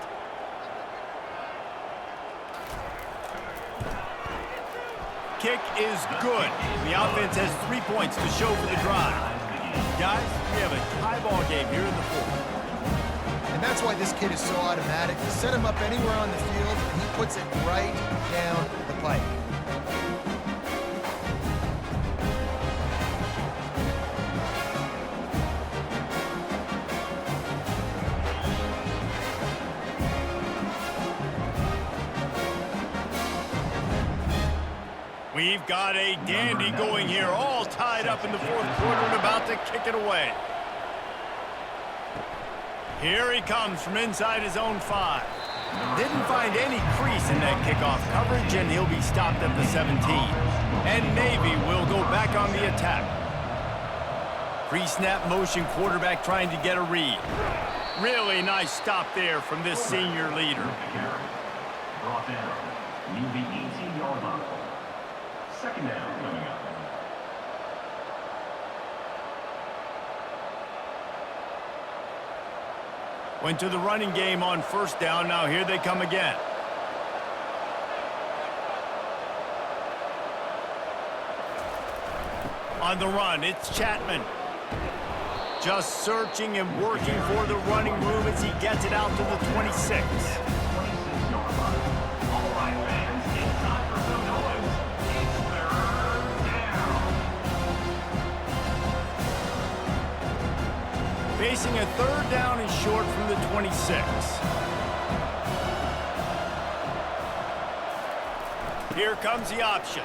Kick is good. The offense has 3 points to show for the drive. Guys, we have a tie ball game here in the 4th. And that's why this kid is so automatic. You set him up anywhere on the field, and he puts it right down the pipe. We've got a dandy going here, all tied up in the 4th quarter and about to kick it away. Here he comes from inside his own 5. Didn't find any crease in that kickoff coverage, and he'll be stopped at the 17. And Navy will go back on the attack. Pre-snap motion, quarterback trying to get a read. Really nice stop there from this senior leader. Brought down. Near the 18-yard line. 2nd down coming up. Went to the running game on 1st down. Now here they come again. On the run, it's Chapman. Just searching and working for the running room as he gets it out to the 26. 26-yard line. All right, fans, it's time for some noise. It's 3rd down. Facing a 3rd down and short from the 26. Here comes the option.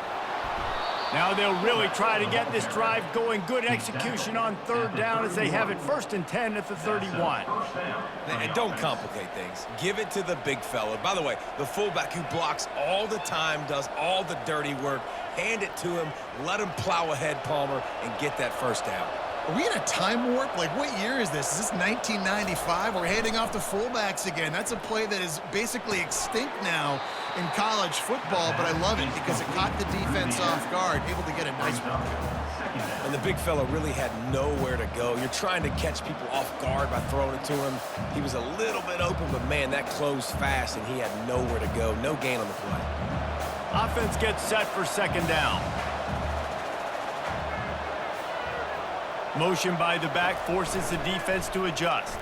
Now they'll really try to get this drive going. Good execution on 3rd down as they have it 1st and 10 at the 31. And don't complicate things. Give it to the big fella. By the way, the fullback who blocks all the time, does all the dirty work. Hand it to him. Let him plow ahead, Palmer, and get that 1st down. Are we in a time warp? Like, what year is this? Is this 1995? We're handing off to fullbacks again. That's a play that is basically extinct now in college football, but I love it because it caught the defense off guard, able to get a nice one. And the big fella really had nowhere to go. You're trying to catch people off guard by throwing it to him. He was a little bit open, but, man, that closed fast, and he had nowhere to go. No gain on the play. Offense gets set for 2nd down. Motion by the back forces the defense to adjust.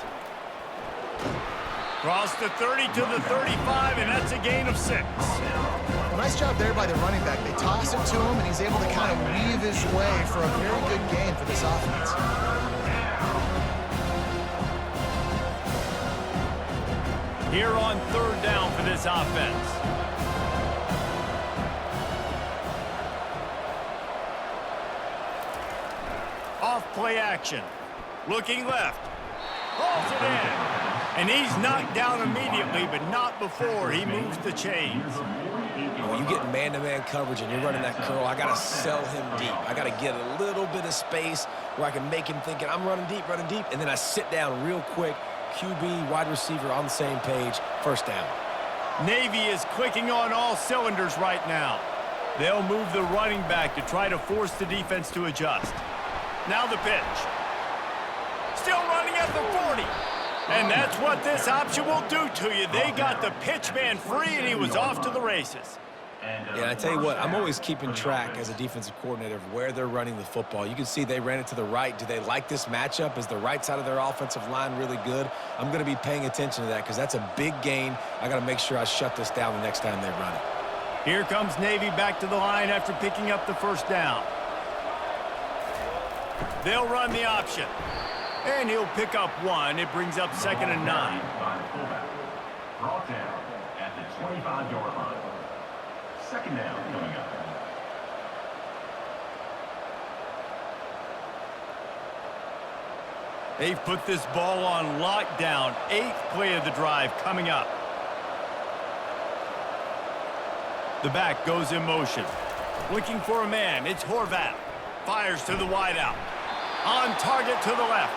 Cross the 30 to the 35, and that's a gain of 6. Well, nice job there by the running back. They toss it to him, and he's able to kind of weave his way for a very good gain for this offense. Here on 3rd down for this offense. Off play action. Looking left. Hauls it in. And he's knocked down immediately, but not before he moves the chains. When you get man-to-man coverage and you're running that curl, I got to sell him deep. I got to get a little bit of space where I can make him thinking, I'm running deep, and then I sit down real quick. QB, wide receiver on the same page, 1st down. Navy is clicking on all cylinders right now. They'll move the running back to try to force the defense to adjust. Now the pitch. Still running at the 40. And that's what this option will do to you. They got the pitch man free, and he was off to the races. Yeah, I tell you what, I'm always keeping track as a defensive coordinator of where they're running the football. You can see they ran it to the right. Do they like this matchup? Is the right side of their offensive line really good? I'm going to be paying attention to that because that's a big gain. I got to make sure I shut this down the next time they run it. Here comes Navy back to the line after picking up the first down. They'll run the option. And he'll pick up one. It brings up 2nd and 9. Brought down at the 25-yard line. 2nd down coming up. They've put this ball on lockdown. 8th play of the drive coming up. The back goes in motion. Looking for a man. It's Horvath. Fires to the wideout. On target to the left.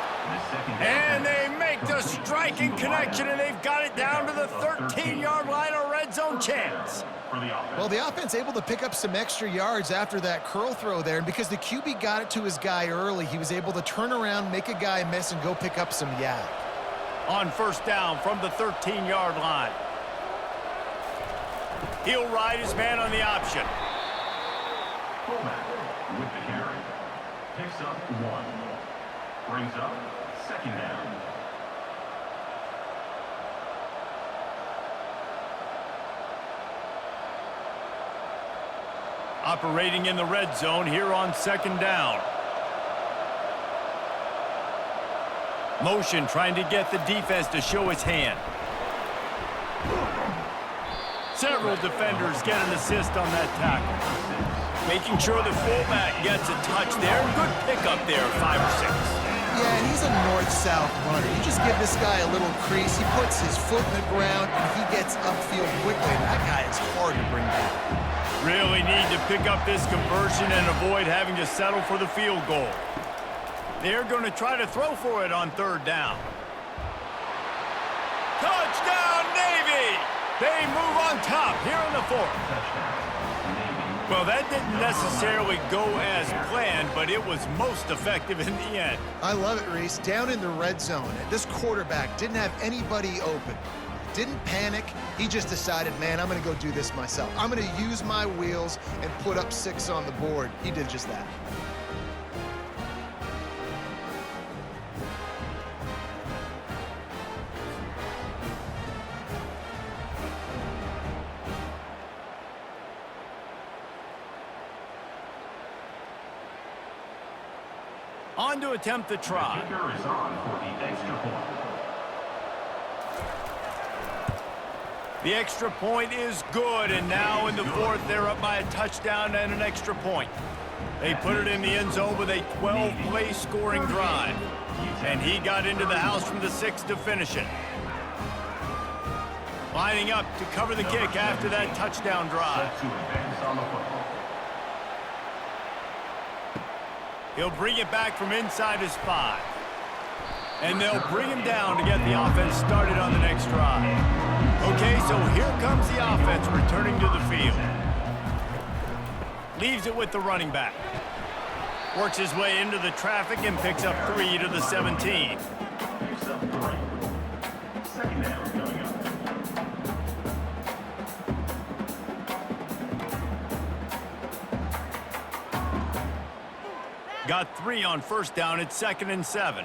And they make the striking connection, and they've got it down to the 13-yard line, a red zone chance. Well, the offense able to pick up some extra yards after that curl throw there, and because the QB got it to his guy early, he was able to turn around, make a guy miss, and go pick up some yak. On first down from the 13-yard line. He'll ride his man on the option. Fullback with the carry. Picks up 1. Brings up 2nd down. Operating in the red zone here on 2nd down. Motion trying to get the defense to show his hand. Several defenders get an assist on that tackle. Making sure the fullback gets a touch there. Good pickup there, 5 or 6. Yeah, and he's a north-south runner. You just give this guy a little crease, he puts his foot in the ground, and he gets upfield quickly. That guy is hard to bring back. Really need to pick up this conversion and avoid having to settle for the field goal. They're going to try to throw for it on 3rd down. Touchdown, Navy! They move on top here in the 4th. Well, that didn't necessarily go as planned, but it was most effective in the end. I love it, Reese. Down in the red zone, this quarterback didn't have anybody open. Didn't panic. He just decided, man, I'm going to go do this myself. I'm going to use my wheels and put up 6 on the board. He did just that. On to attempt the try. Kicker is on for the extra point. The extra point is good, and now in the 4th, they're up by a touchdown and an extra point. They put it in the end zone with a 12-play scoring drive, and he got into the house from the 6th to finish it. Lining up to cover the kick after that touchdown drive. Set to advance on the football. He'll bring it back from inside his 5. And they'll bring him down to get the offense started on the next drive. Okay, so here comes the offense returning to the field. Leaves it with the running back. Works his way into the traffic and picks up 3 to the 17. Picks up 3. 2nd down coming up. Got 3 on first down. It's 2nd and 7.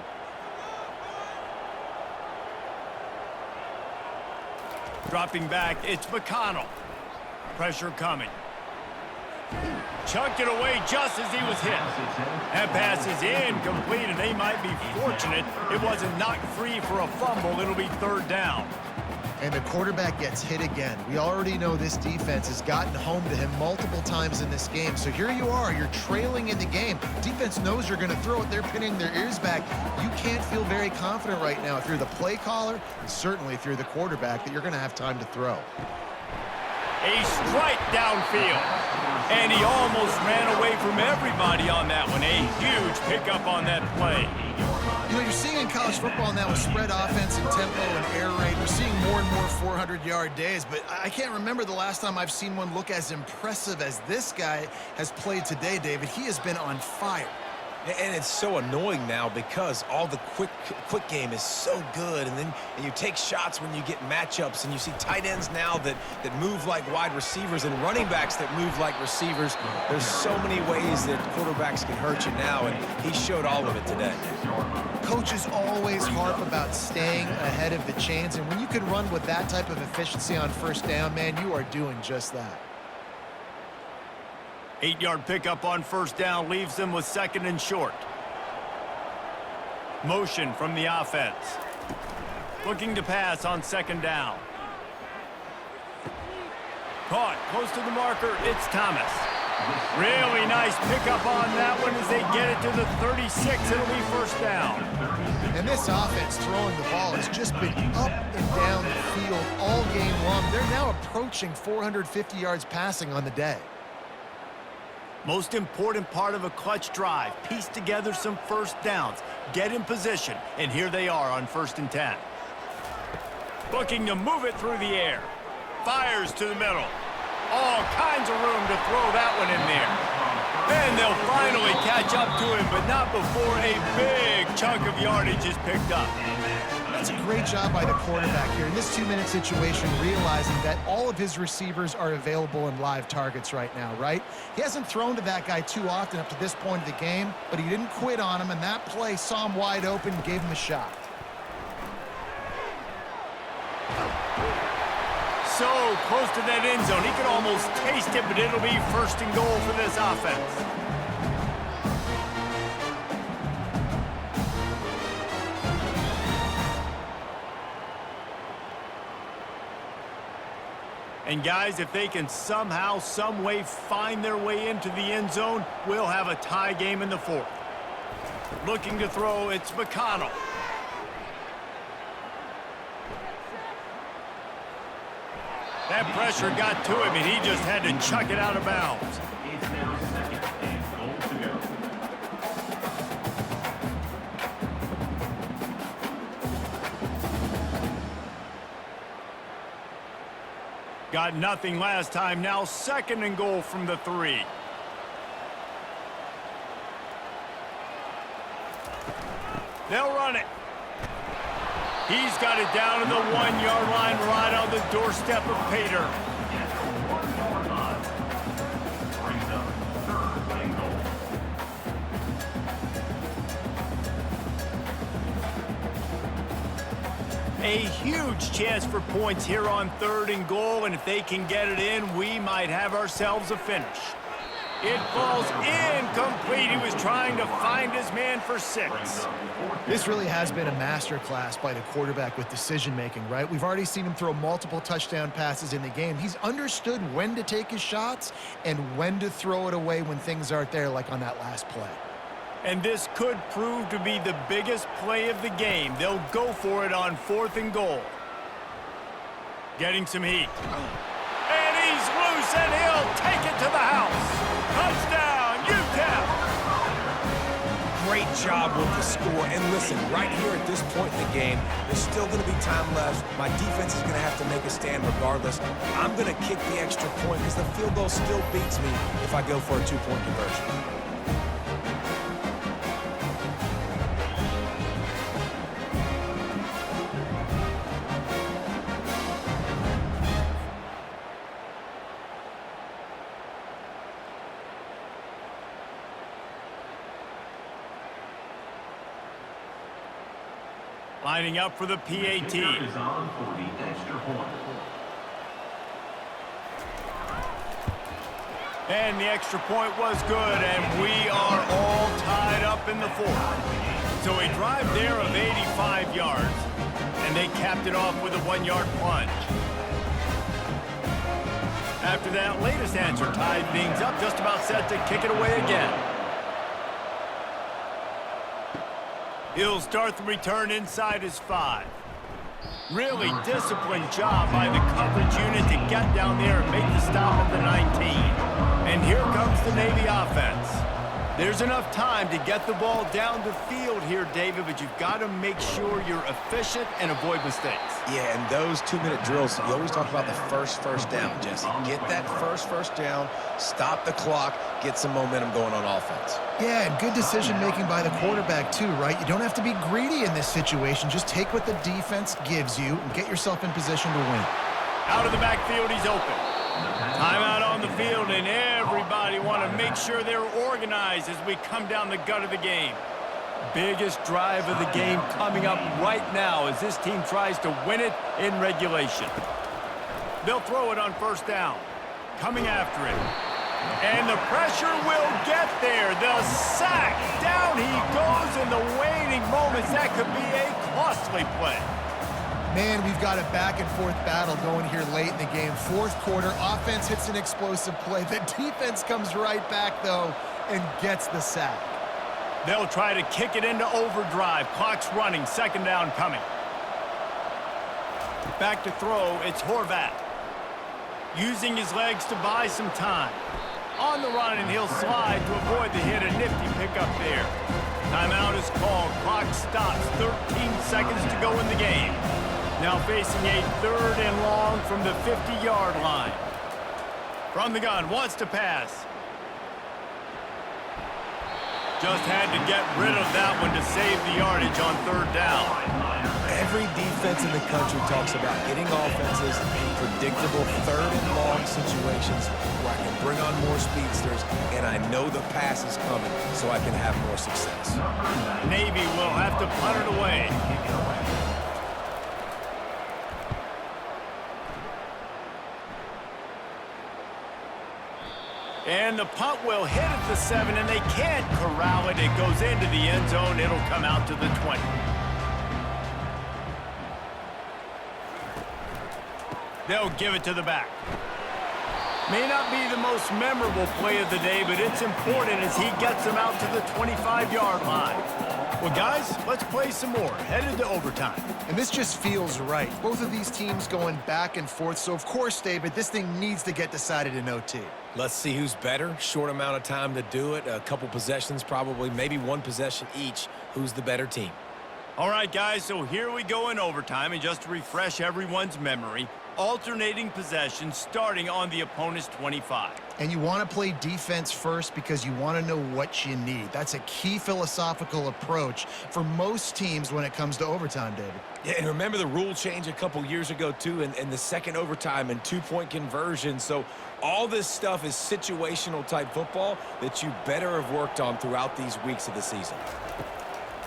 Dropping back, it's McConnell. Pressure coming. Chucked it away just as he was hit. That pass is incomplete, and they might be fortunate it wasn't knocked free for a fumble. It'll be 3rd down. And the quarterback gets hit again. We already know this defense has gotten home to him multiple times in this game. So here you are, you're trailing in the game. Defense knows you're going to throw it. They're pinning their ears back. You can't feel very confident right now if you're the play caller, and certainly if you're the quarterback, that you're going to have time to throw. A strike downfield. And he almost ran away from everybody on that one. A huge pickup on that play. You know, you're seeing seeing in college football now with spread offense and tempo and air raid, we're seeing more and more 400-yard days, but I can't remember the last time I've seen one look as impressive as this guy has played today, David. He has been on fire. And it's so annoying now because all the quick game is so good, and you take shots when you get matchups, and you see tight ends now that move like wide receivers and running backs that move like receivers. There's so many ways that quarterbacks can hurt you now, and he showed all of it today. Coaches always harp about staying ahead of the chains, and when you can run with that type of efficiency on first down, man, you are doing just that. 8-yard pickup on first down leaves them with 2nd and short. Motion from the offense. Looking to pass on 2nd down. Caught close to the marker. It's Thomas. Really nice pickup on that one as they get it to the 36. It'll be first down. And this offense throwing the ball has just been up and down the field all game long. They're now approaching 450 yards passing on the day. Most important part of a clutch drive. Piece together some first downs. Get in position. And here they are on 1st and 10. Looking to move it through the air. Fires to the middle. All kinds of room to throw that one in there. And they'll finally catch up to him, but not before a big chunk of yardage is picked up. That's a great job by the quarterback here in this 2-minute situation, realizing that all of his receivers are available in live targets right now, right? He hasn't thrown to that guy too often up to this point of the game, but he didn't quit on him, and that play saw him wide open and gave him a shot. So close to that end zone. He could almost taste it, but it'll be 1st and goal for this offense. And guys, if they can somehow, some way find their way into the end zone, we'll have a tie game in the 4th. Looking to throw, it's McConnell. That pressure got to him, and he just had to chuck it out of bounds. It's now 2nd and goal to go. Got nothing last time. Now 2nd and goal from the 3. They'll run it. He's got it down to the 1-yard line, right on the doorstep of Pater. Get the 1-yard line. Brings up 3rd and goal. A huge chance for points here on 3rd and goal, and if they can get it in, we might have ourselves a finish. It falls incomplete. He was trying to find his man for 6. This really has been a masterclass by the quarterback with decision-making, right? We've already seen him throw multiple touchdown passes in the game. He's understood when to take his shots and when to throw it away when things aren't there, like on that last play. And this could prove to be the biggest play of the game. They'll go for it on 4th and goal. Getting some heat. And he's loose, and he'll take it to the house. Touchdown, UTEP! Great job with the score. And listen, right here at this point in the game, there's still going to be time left. My defense is going to have to make a stand regardless. I'm going to kick the extra point because the field goal still beats me if I go for a 2-point conversion. Lining up for the PAT. Is on for the extra point. And the extra point was good, and we are all tied up in the 4th. So a drive there of 85 yards, and they capped it off with a 1-yard plunge. After that latest answer tied things up, just about set to kick it away again. He'll start the return inside his 5. Really disciplined job by the coverage unit to get down there and make the stop at the 19. And here comes the Navy offense. There's enough time to get the ball down the field here, David, but you've got to make sure you're efficient and avoid mistakes. Yeah, and those 2-minute drills, you always talk about the first down, Jesse. Get that first down, stop the clock, get some momentum going on offense. Yeah, and good decision-making by the quarterback, too, right? You don't have to be greedy in this situation. Just take what the defense gives you and get yourself in position to win. Out of the backfield, he's open. Timeout on the field, and everybody want to make sure they're organized as we come down the gut of the game. Biggest drive of the game coming up right now as this team tries to win it in regulation. They'll throw it on first down. Coming after it. And the pressure will get there. The sack. Down he goes in the waning moments. That could be a costly play. Man, we've got a back-and-forth battle going here late in the game. Fourth quarter, offense hits an explosive play. The defense comes right back, though, and gets the sack. They'll try to kick it into overdrive. Clock's running. Second down coming. Back to throw. It's Horvat. Using his legs to buy some time. On the run, and he'll slide to avoid the hit. A nifty pickup there. Timeout is called. Clock stops. 13 seconds to go in the game. Now facing a 3rd and long from the 50-yard line. From the gun, wants to pass. Just had to get rid of that one to save the yardage on 3rd down. Every defense in the country talks about getting offenses in predictable 3rd and long situations where I can bring on more speedsters, and I know the pass is coming so I can have more success. Navy will have to punt it away. And the punt will hit at the 7, and they can't corral it. It goes into the end zone. It'll come out to the 20. They'll give it to the back. May not be the most memorable play of the day, but it's important as he gets them out to the 25-yard line. Well, guys, let's play some more. Headed to overtime. And this just feels right. Both of these teams going back and forth. So, of course, David, this thing needs to get decided in OT. Let's see who's better. Short amount of time to do it. A couple possessions probably, maybe one possession each. Who's the better team? All right, guys, so here we go in overtime. And just to refresh everyone's memory, alternating possessions starting on the opponent's 25. And you want to play defense first because you want to know what you need. That's a key philosophical approach for most teams when it comes to overtime, David. Yeah, and remember the rule change a couple years ago, too, and the second overtime and 2-point conversion. So all this stuff is situational type football that you better have worked on throughout these weeks of the season.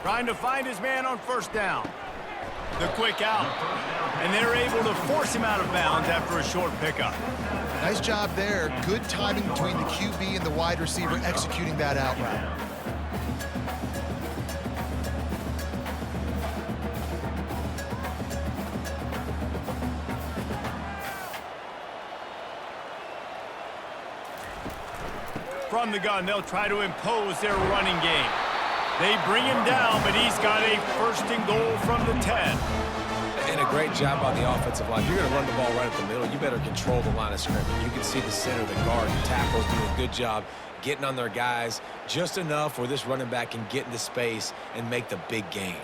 Trying to find his man on first down. The quick out. And they're able to force him out of bounds after a short pickup. Nice job there. Good timing between the QB and the wide receiver executing that out route. From the gun, they'll try to impose their running game. They bring him down, but he's got a 1st and goal from the 10. And a great job on the offensive line. You're going to run the ball right at the middle. You better control the line of scrimmage. You can see the center, the guard, the tackles doing a good job getting on their guys just enough where this running back can get into space and make the big game.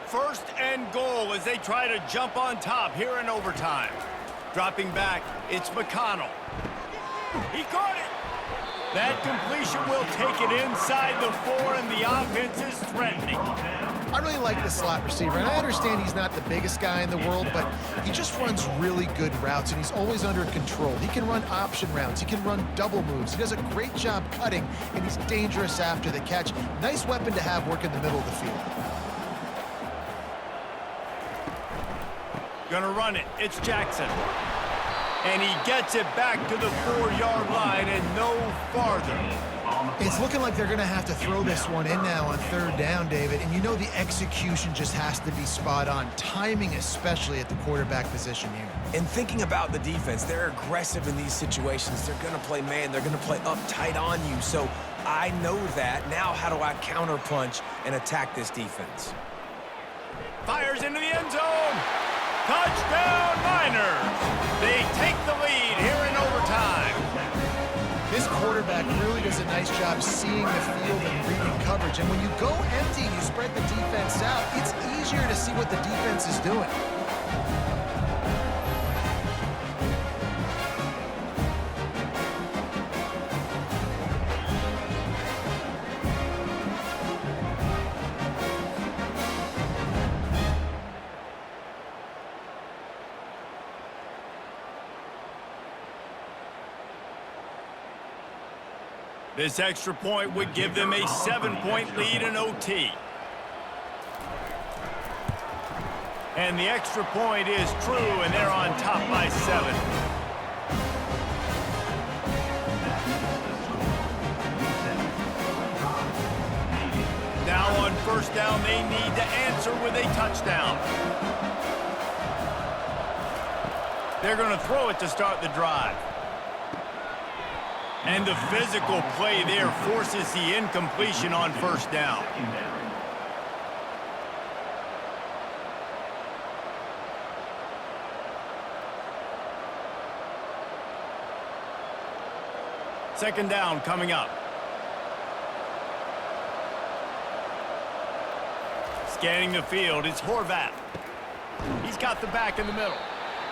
1st and goal as they try to jump on top here in overtime. Dropping back, it's McConnell. He caught it. That completion will take it inside the 4, and the offense is threatening. I really like the slot receiver, and I understand he's not the biggest guy in the world, but he just runs really good routes, and he's always under control. He can run option routes. He can run double moves. He does a great job cutting, and he's dangerous after the catch. Nice weapon to have work in the middle of the field. Gonna run it. It's Jackson. And he gets it back to the 4-yard line and no farther. It's looking like they're going to have to throw this one in now on 3rd down, David. And you know the execution just has to be spot on. Timing especially at the quarterback position here. And thinking about the defense, they're aggressive in these situations. They're going to play man. They're going to play uptight on you. So I know that. Now how do I counterpunch and attack this defense? Fires into the end zone. Touchdown, Miners! They take the lead here in overtime. This quarterback really does a nice nice job seeing the field and reading coverage. And when you go empty and you spread the defense out, it's easier to see what the defense is doing. This extra point would give them a 7-point lead in OT. And the extra point is true, and they're on top by 7. Now on first down, they need to answer with a touchdown. They're going to throw it to start the drive. And the physical play there forces the incompletion on first down. Second down coming up. Scanning the field, it's Horvat. He's got the back in the middle.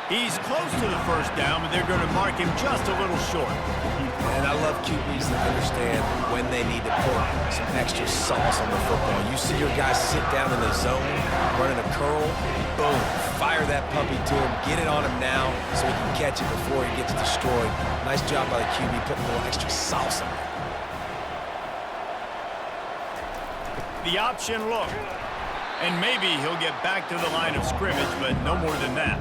He's close to the first down, but they're going to mark him just a little short. And I love QBs that understand when they need to put some extra sauce on the football. You see your guys sit down in the zone, running a curl, boom, fire that puppy to him, get it on him now so he can catch it before he gets destroyed. Nice job by the QB putting a little extra sauce on it. The option look. And maybe he'll get back to the line of scrimmage, but no more than that.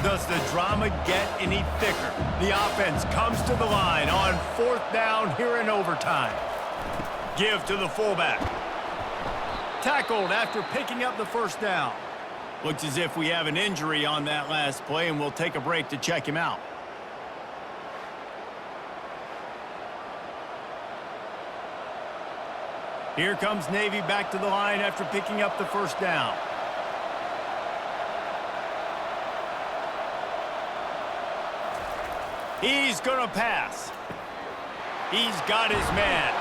Does the drama get any thicker? The offense comes to the line on fourth down here in overtime. Give to the fullback. Tackled after picking up the first down. Looks as if we have an injury on that last play, and we'll take a break to check him out. Here comes Navy back to the line after picking up the first down. He's going to pass. He's got his man.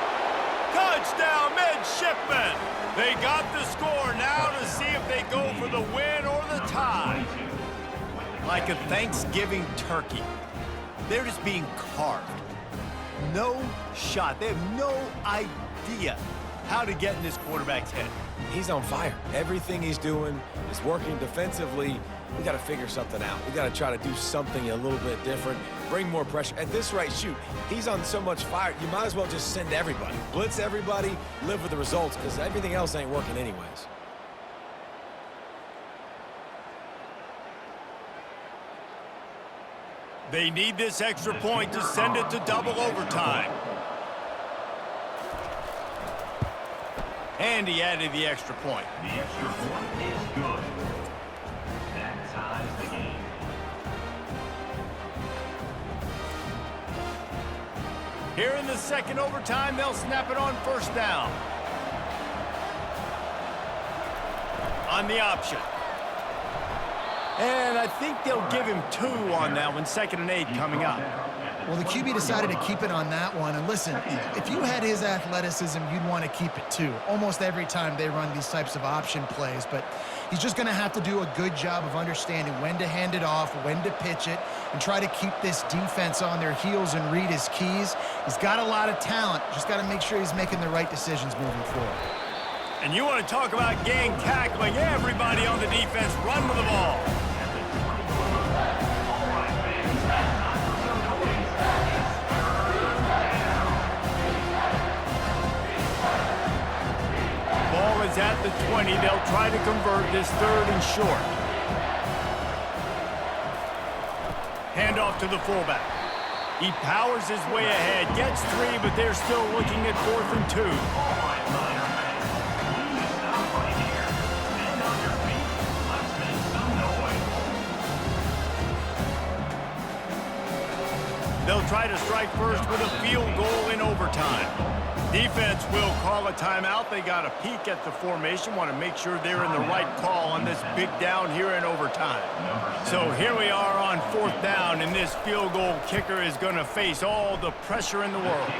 Touchdown, midshipmen! They got the score now to see if they go for the win or the tie. Like a Thanksgiving turkey, they're just being carved. No shot. They have no idea how to get in this quarterback's head. He's on fire. Everything he's doing is working defensively. We got to figure something out. We got to try to do something a little bit different, bring more pressure. At this rate, shoot, he's on so much fire, you might as well just send everybody. Blitz everybody, live with the results, because everything else ain't working anyways. They need this extra point to send it to double overtime. And he added the extra point. The extra point is good. That ties the game. Here in the second overtime, they'll snap it on first down. On the option. And I think they'll give him 2 on that one, 2nd and 8 coming up. Well, the QB decided to keep it on that one. And listen, if you had his athleticism, you'd want to keep it too. Almost every time they run these types of option plays. But he's just going to have to do a good job of understanding when to hand it off, when to pitch it, and try to keep this defense on their heels and read his keys. He's got a lot of talent. Just got to make sure he's making the right decisions moving forward. And you want to talk about gang tackling. Everybody on the defense run with the ball. Ball is at the 20. They'll try to convert this 3rd and short. Handoff to the fullback. He powers his way ahead, gets 3, but they're still looking at 4th and 2. They'll try to strike first with a field goal in overtime. Defense will call a timeout. They got a peek at the formation, want to make sure they're in the right call on this big down here in overtime. So here we are on 4th down, and this field goal kicker is going to face all the pressure in the world.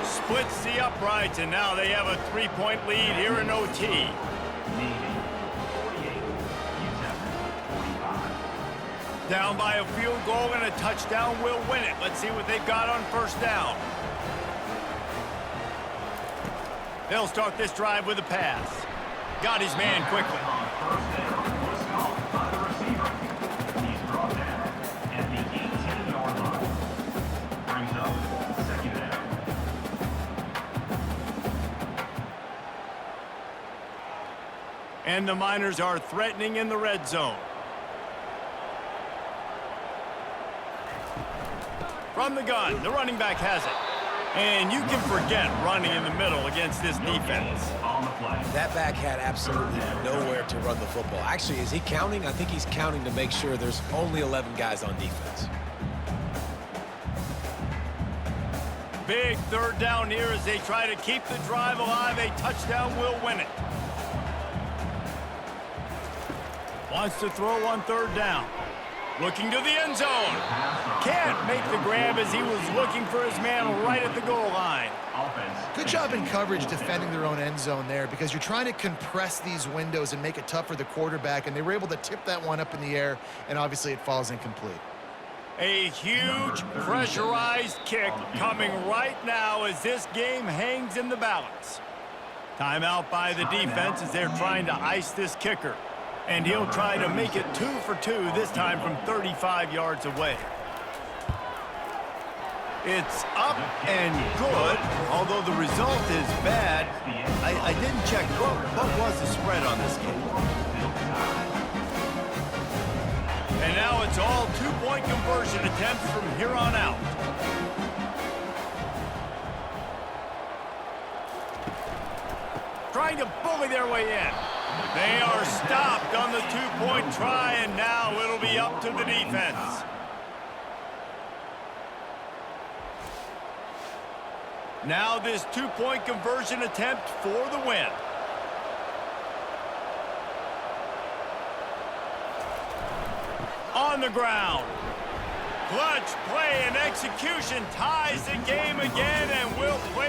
Splits the uprights, and now they have a 3-point lead here in OT. Navy, 48. UTEP, 45. Down by a field goal and a touchdown will win it. Let's see what they've got on 1st down. They'll start this drive with a pass. Got his man quickly. On 1st down, was stopped by the receiver. He's brought down at the 18-yard line. Brings up 2nd down. And the Miners are threatening in the red zone. From the gun, the running back has it. And you can forget running in the middle against this defense. On the play. That back had absolutely nowhere to run the football. Actually, is he counting? I think he's counting to make sure there's only 11 guys on defense. Big 3rd down here as they try to keep the drive alive. A touchdown will win it. Wants to throw on 3rd down. Looking to the end zone. Can't make the grab as he was looking for his man right at the goal line. Good job in coverage defending their own end zone there, because you're trying to compress these windows and make it tough for the quarterback, and they were able to tip that one up in the air, and obviously it falls incomplete. A huge pressurized kick coming right now as this game hangs in the balance. Timeout by the defense as they're trying to ice this kicker. And he'll try to make it 2 for 2, this time from 35 yards away. It's up and good, although the result is bad. I didn't check. What was the spread on this game? And now it's all 2-point conversion attempts from here on out. Trying to bully their way in. They are stopped on the 2-point try, and now it'll be up to the defense. Now this 2-point conversion attempt for the win. On the ground. Clutch play and execution ties the game again and will play